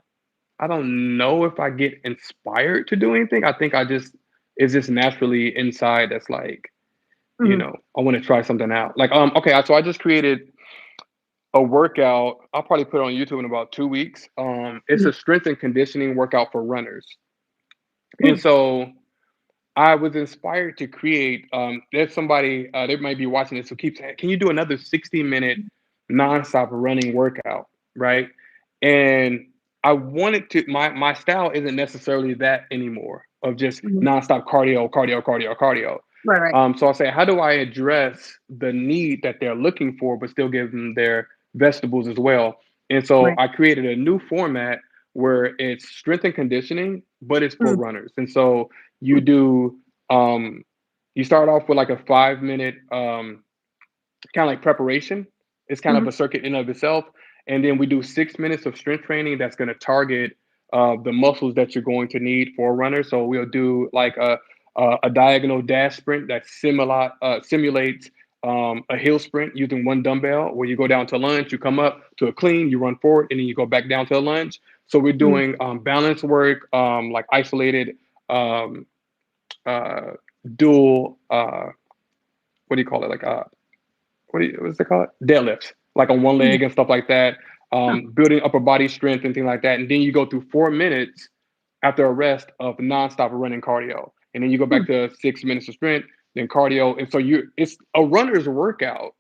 I don't know if I get inspired to do anything. I think it's just naturally inside that's like, Mhm. I want to try something out. Like, okay, so I just created a workout. I'll probably put it on YouTube in about 2 weeks. It's Mhm. a strength and conditioning workout for runners. And Mhm. so I was inspired to create. There's somebody they might be watching this who keeps saying, "Can you do another 60-minute nonstop running workout?" Right? And I wanted to. My style isn't necessarily that anymore of just Mhm. nonstop cardio, cardio, cardio, cardio. Right, right. So I say, how do I address the need that they're looking for, but still give them their vegetables as well? And so Right. I created a new format where it's strength and conditioning, but it's for Mhm. runners. And so you do um, you start off with like a 5 minute kind of like preparation. It's kind of Mhm. a circuit in of itself, and then we do 6 minutes of strength training that's going to target the muscles that you're going to need for a runner. So we'll do like a diagonal dash sprint that simulates a hill sprint using one dumbbell, where you go down to lunge, you come up to a clean, you run forward, and then you go back down to a lunge. So we're Mhm. doing balance work, like isolated um, uh, dual what do you call it? Like what's it called? Deadlifts, like on one Mhm. leg and stuff like that. Huh. Building upper body strength and things like that. And then you go through 4 minutes after a rest of nonstop running cardio. And then you go Hmm. back to 6 minutes of sprint, then cardio. And so it's a runner's workout.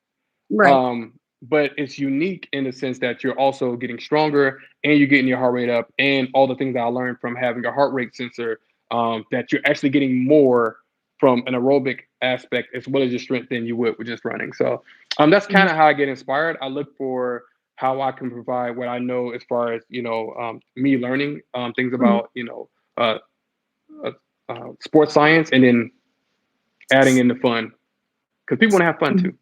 Right. But it's unique in the sense that you're also getting stronger and you're getting your heart rate up and all the things that I learned from having a heart rate sensor, that you're actually getting more from an aerobic aspect as well as your strength than you would with just running. So that's Mhm. kind of how I get inspired. I look for how I can provide what I know as far as, me learning things Mhm. about, uh, uh, sports science and then adding in the fun because people want to have fun Mhm. too.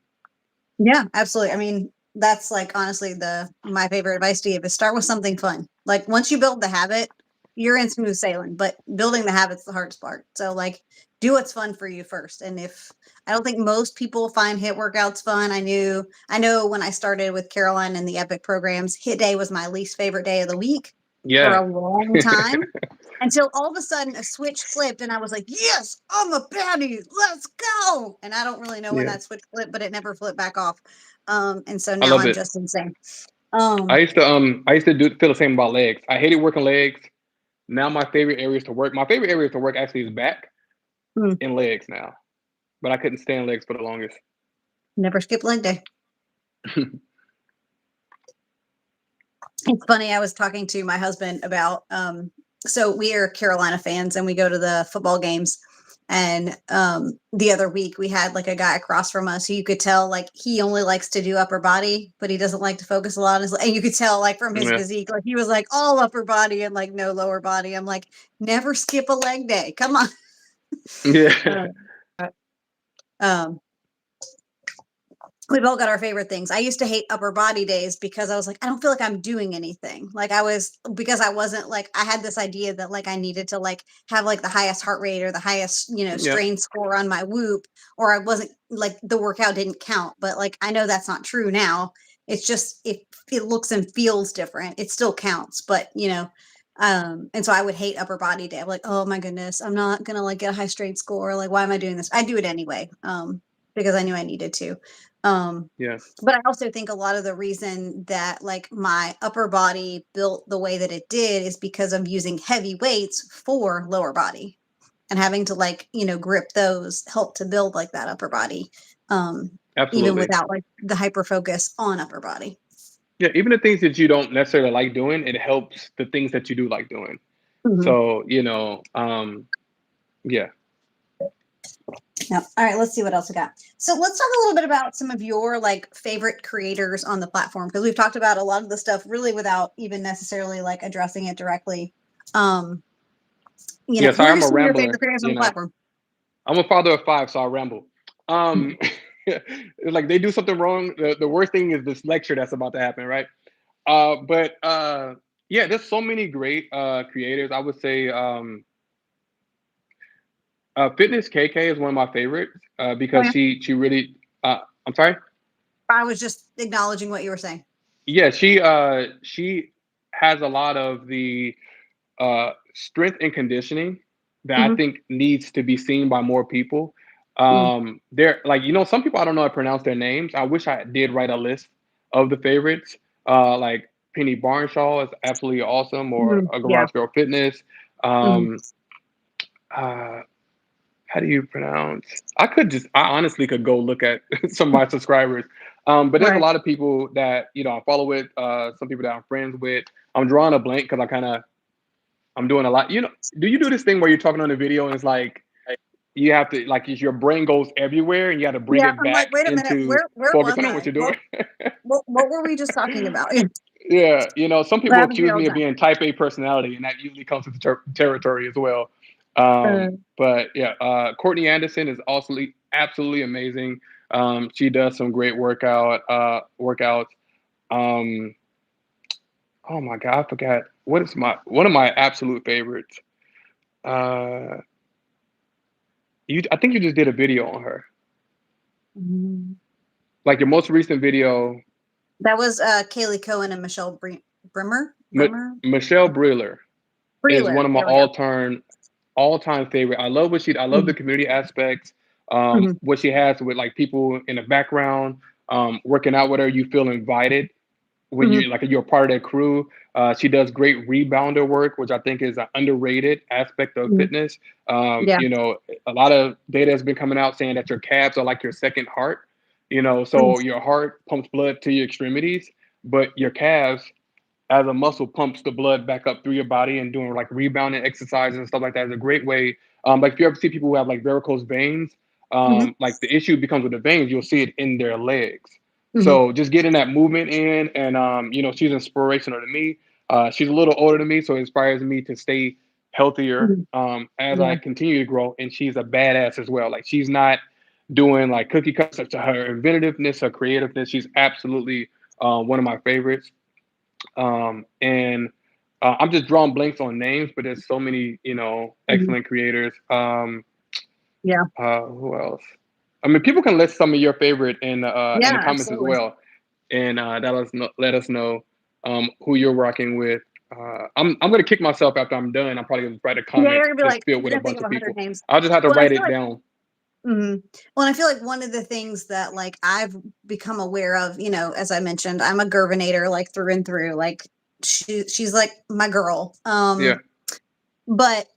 Yeah, absolutely. I mean, that's like honestly the my favorite advice to give is start with something fun. Like once you build the habit, you're in smooth sailing, but building the habit's the hardest part. So like do what's fun for you first. And if I don't think most people find hit workouts fun. I know when I started with Caroline and the Epic programs, hit day was my least favorite day of the week for Yeah. a long time. Until all of a sudden a switch flipped and I was like, yes, I'm a baddie. Let's go. And I don't really know when Yeah. that switch flipped, but it never flipped back off. And so I now love I'm it. just insane. I Um, used to feel the same about legs. I hated working legs. Now my favorite areas to work. My favorite areas to work actually is back hmm, and legs now. But I couldn't stand legs for the longest. never skip leg day. It's funny. I was talking to my husband about, so we are Carolina fans and we go to the football games. And the other week we had like a guy across from us who you could tell like he only likes to do upper body, but he doesn't like to focus a lot on his, and you could tell like from his Yeah. physique, like he was like all upper body and like no lower body. I'm like, never skip a leg day. Come on. Yeah. Uh, um, we've all got our favorite things. I used to hate upper body days because I was like, I don't feel like I'm doing anything. Like I was because I wasn't like I had this idea that like I needed to like have like the highest heart rate or the highest, Yeah. strain score on my whoop, or I wasn't like the workout didn't count. But like I know that's not true now. It's just if it looks and feels different, it still counts. But and so I would hate upper body day. I'm like, oh my goodness, I'm not gonna like get a high straight score. Like, why am I doing this? I do it anyway. Because I knew I needed to. Um, Yeah. but I also think a lot of the reason that like my upper body built the way that it did is because of using heavy weights for lower body and having to like, grip those help to build like that upper body. Even Absolutely. without like the hyper focus on upper body. Yeah. Even the things that you don't necessarily like doing, it helps the things that you do like doing. Mhm. So, yeah. No. All right, let's see what else we got. So let's talk a little bit about some of your like favorite creators on the platform, because we've talked about a lot of the stuff really without even necessarily like addressing it directly. Um, Yeah, who sorry, are I'm a some of your favorite rambler. creators on the platform? I'm a father of five, so I ramble. Um, like they do something wrong. The worst thing is this lecture that's about to happen, right? But yeah, there's so many great creators. I would say Fitness KK is one of my favorites Oh, because yeah. she really. I'm sorry. I was just acknowledging what you were saying. Yeah, she has a lot of the strength and conditioning that I Hmm. think needs to be seen by more people. Mm. They're like, some people I don't know how to pronounce their names. I wish I did write a list of the favorites. Like Penny Barnshaw is absolutely awesome, or Hmm. a Yeah. Garage Girl Fitness. Hmm. Um, uh, how do you pronounce? I honestly could go look at some of my subscribers. But there's a Right. lot of people that I follow with, some people that I'm friends with. I'm drawing a blank because I'm doing a lot. Do you do this thing where you're talking on a video and it's like you have to like your brain goes everywhere and you got to bring Yeah. it I'm like, back wait a minute. into Where was focusing on what I? you're doing? What were we just talking about? Yeah, some That people happens to me accuse all me the of time. being type A personality, and that usually comes with the territory as well. Uh, But yeah, Courtney Anderson is also absolutely amazing. She does some great workouts. Um, oh my god, I forgot what is one of my absolute favorites. Uh, I think you just did a video on her, mm, like your most recent video. that was Kaylee Cohen and Michelle Brimmer. M- Brimmer. Michelle Breeler is one Breeler. of my There we go. all-time favorite. I love the Mhm. community aspects. Mhm. What she has with like people in the background, working out with her, you feel invited when Mhm. you're a part of that crew. She does great rebounder work, which I think is an underrated aspect of Mhm. fitness. Yeah. A lot of data has been coming out saying that your calves are like your second heart. Mhm. So your heart pumps blood to your extremities, but your calves as a muscle pumps the blood back up through your body, and doing like rebounding exercises and stuff like that is a great way. Like if you ever see people who have like varicose veins, Mhm. like the issue becomes with the veins, you'll see it in their legs. Mhm. So just getting that movement in, and she's inspirational to me. She's a little older than me, so it inspires me to stay healthier Mhm. as I Yeah. continue to grow. And she's a badass as well. Like she's not doing like cookie cuts to her inventiveness, her creativeness. She's absolutely one of my favorites. And I'm just drawing blanks on names, but there's so many, Mhm. excellent creators. Yeah. Who else? I mean, people can list some of your favorite in the Yeah. comments as Absolutely. well, and let us know who you're rocking with. I'm gonna kick myself after I'm done. I'm probably gonna write a Yeah. comment You're gonna be just like, filled you're with a gonna think bunch of of 100 people. names. I'll just have to Well, I write feel it like. down. Mhm. Well, and I feel like one of the things that like I've become aware of, as I mentioned, I'm a Gervinator like through and through. Like she's like my girl. Yeah, But,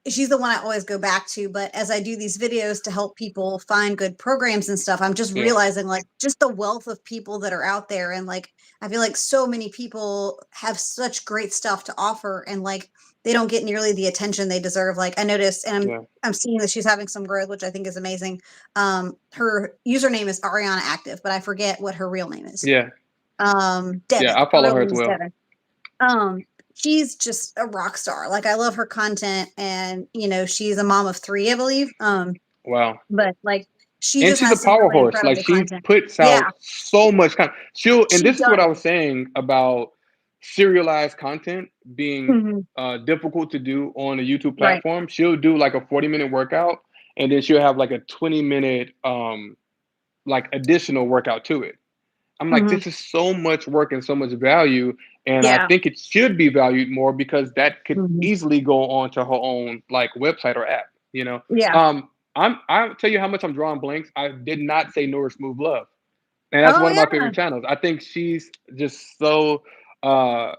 she's the one I always go back to. But as I do these videos to help people find good programs and stuff, I'm just yeah, realizing like just the wealth of people that are out there. And like, I feel like so many people have such great stuff to offer, and like they don't get nearly the attention they deserve. Like I noticed, and I'm yeah, I'm seeing that she's having some growth, which I think is amazing. Her username is Ariana Active, but I forget what her real name is. yeah, yeah. Devin. I Her follow real her name as is well. Devin. Um, she's just a rock star. Like I love her content, and she's a mom of three, I believe. Wow. But like she And just she's a has some power really horse. Like incredible she content. puts Yeah, out so much content. And she this is what I was does. saying about serialized content being Mhm. difficult to do on a YouTube Right. platform. She'll do like a 40-minute workout, and then she'll have like a 20-minute like additional workout to it. I'm like, Mhm. this is so much work and so much value. And I Yeah. think it should be valued more because that could Mhm. easily go on to her own like website or app, you know. Yeah. I'll tell you how much I'm drawing blanks. I did not say Nora Smooth Love. And that's Oh one of my yeah. favorite channels. I think she's just so uh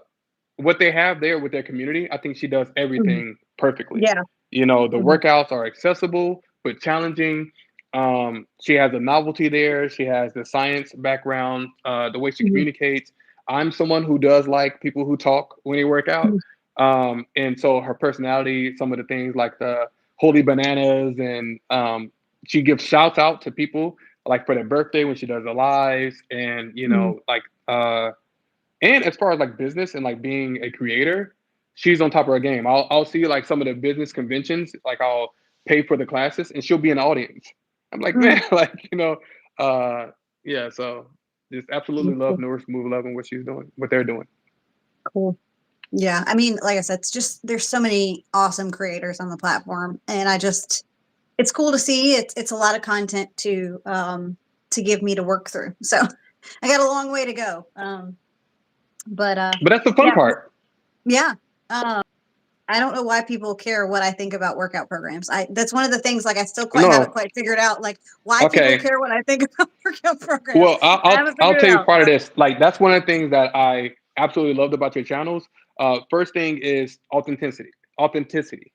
what they have there with their community, I think she does Mhm. everything perfectly. Yeah. The Mhm. workouts are accessible but challenging. She has a novelty there. She has the science background, the way she Mhm. communicates. I'm someone who does like people who talk when they work out. Mhm. And so her personality, some of the things like the holy bananas, and she gives shouts out to people like for their birthday when she does the lives, and Mhm. and as far as like business and like being a creator, she's on top of her game. I'll see like some of the business conventions, like I'll pay for the classes and she'll be in the audience. I'm like, Mm. man, like, uh yeah, so just absolutely That's love cool. Nourish Move loving what she's doing, what they're doing. Cool. Yeah, I mean, like I said, it's just there's so many awesome creators on the platform, and it's cool to see. It's a lot of content to give me to work through. So I got a long way to go. But But that's the fun yeah, part. yeah. Um, I don't know why people care what I think about workout programs. That's one of the things, like, I still quite haven't No, quite figured out, like, why people okay. care what I think about workout programs. Well, I'll, I I'll haven't I'll figured it tell you out, part of but this. Like that's one of the things that I absolutely loved about your channels. First thing is authenticity. Authenticity.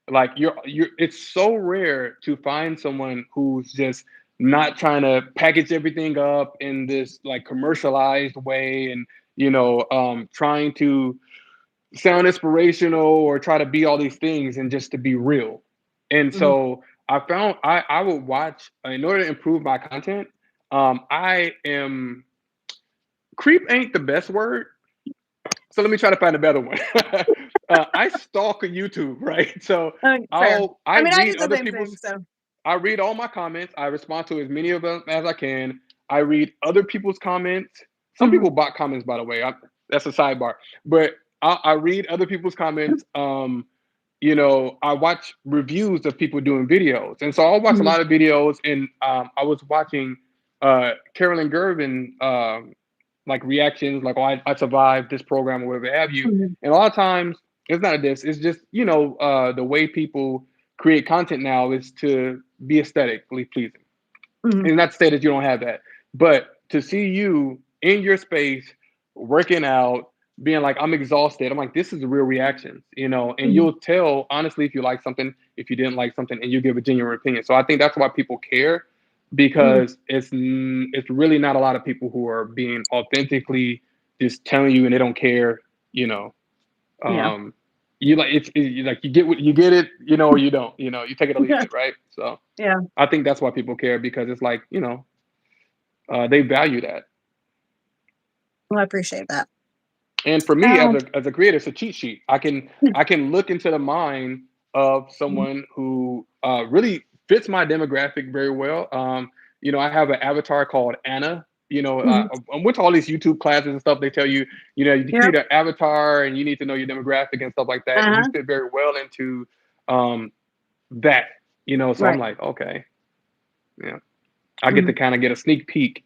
Like you're. It's so rare to find someone who's just not trying to package everything up in this like commercialized way, and trying to sound inspirational or try to be all these things and just to be real. And mhm, so I found I would watch in order to improve my content. I am creep ain't the best word, so let me try to find a better one. I stalk YouTube, right? So fair. I I mean, I do read the other same thing. people's. So I read all my comments. I respond to as many of them as I can. I read other people's comments. Some mhm, people bot comments, by the way. That's a sidebar. But I read other people's comments. I watch reviews of people doing videos, and so I'll watch a mhm, lot of videos. And I was watching Carolyn Gervin like reactions, like, "Oh, I survived this program or whatever have you." mhm, And a lot of times, it's not this. It's just the way people create content now is to be aesthetically pleasing, mhm, and not to say that you don't have that, but to see you in your space working out, being like, I'm exhausted. I'm like, this is a real reaction, and mhm, you'll tell honestly if you like something, if you didn't like something, and you give a genuine opinion. So I think that's why people care, mhm. because it's really not a lot of people who are being authentically just telling you and they don't care, you know. Yeah. Um, you like like you get what you get it, or you don't, you take it or leave it, right? So Yeah. I think that's why people care, because it's like, they value that. Well, I appreciate that. And for me, as Um, a creator, it's a cheat sheet. I can look into the mind of mhm, someone who really fits my demographic very well. I have an avatar called Anna. mhm. I went to all these YouTube classes and stuff. They tell you, you Yep. create an avatar and you need to know your demographic and stuff like that. And you Uh-huh. fit very well into um, that. So I'm Right. like, okay, yeah, I get to Mhm, kind of get a sneak peek.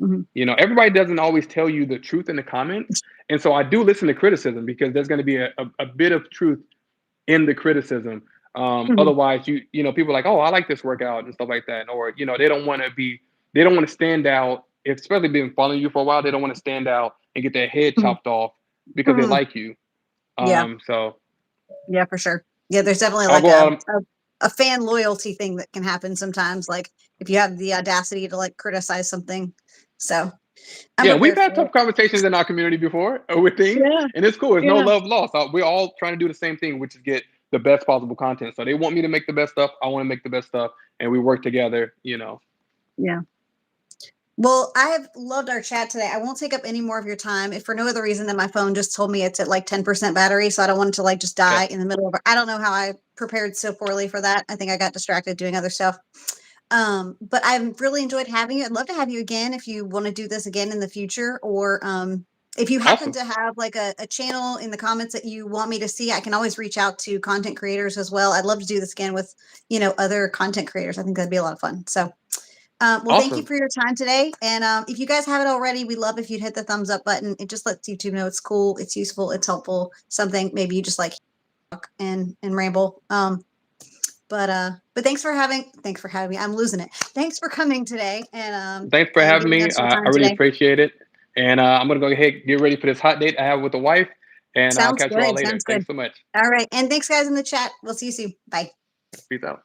mhm, Everybody doesn't always tell you the truth in the comments. And so I do listen to criticism, because there's going to be a bit of truth in the criticism. mhm, Otherwise, people are like, oh, I like this workout and stuff like that. Or, they don't want to stand out, especially being following you for a while. They don't want to stand out and get their head mhm, chopped off because they mhm. like you. Yeah. So Yeah, for sure. Yeah, there's definitely I'll like go out. a fan loyalty thing that can happen sometimes, like if you have the audacity to like criticize something. So I'm Yeah, we've prepared had for tough it. conversations in our community before with things, Yeah. and it's cool. There's no Yeah. love lost. We're all trying to do the same thing, which is get the best possible content. So they want me to make the best stuff. I want to make the best stuff, and we work together. Yeah. Well, I have loved our chat today. I won't take up any more of your time, if for no other reason than my phone just told me it's at like 10% battery. So I don't want it to like just die Okay, in the middle of it. I don't know how I prepared so poorly for that. I think I got distracted doing other stuff. But I've really enjoyed having you. I'd love to have you again if you want to do this again in the future, or if you happen awesome, to have like a channel in the comments that you want me to see, I can always reach out to content creators as well. I'd love to do this again with, other content creators. I think that'd be a lot of fun. So well, thank you awesome, for your time today. And if you guys haven't already, we'd love if you'd hit the thumbs up button. It just lets YouTube know it's cool, it's useful, it's helpful, something maybe you just like and ramble. But thanks for having me. I'm losing it. Thanks for coming today thanks for and having giving me. us your I time really today. appreciate it, and I'm gonna go ahead get ready for this hot date I have with the wife, and I'll Sounds catch you all good. later. Sounds good. Thanks so much. All right. And thanks guys in the chat. We'll see you soon. Bye. Peace out.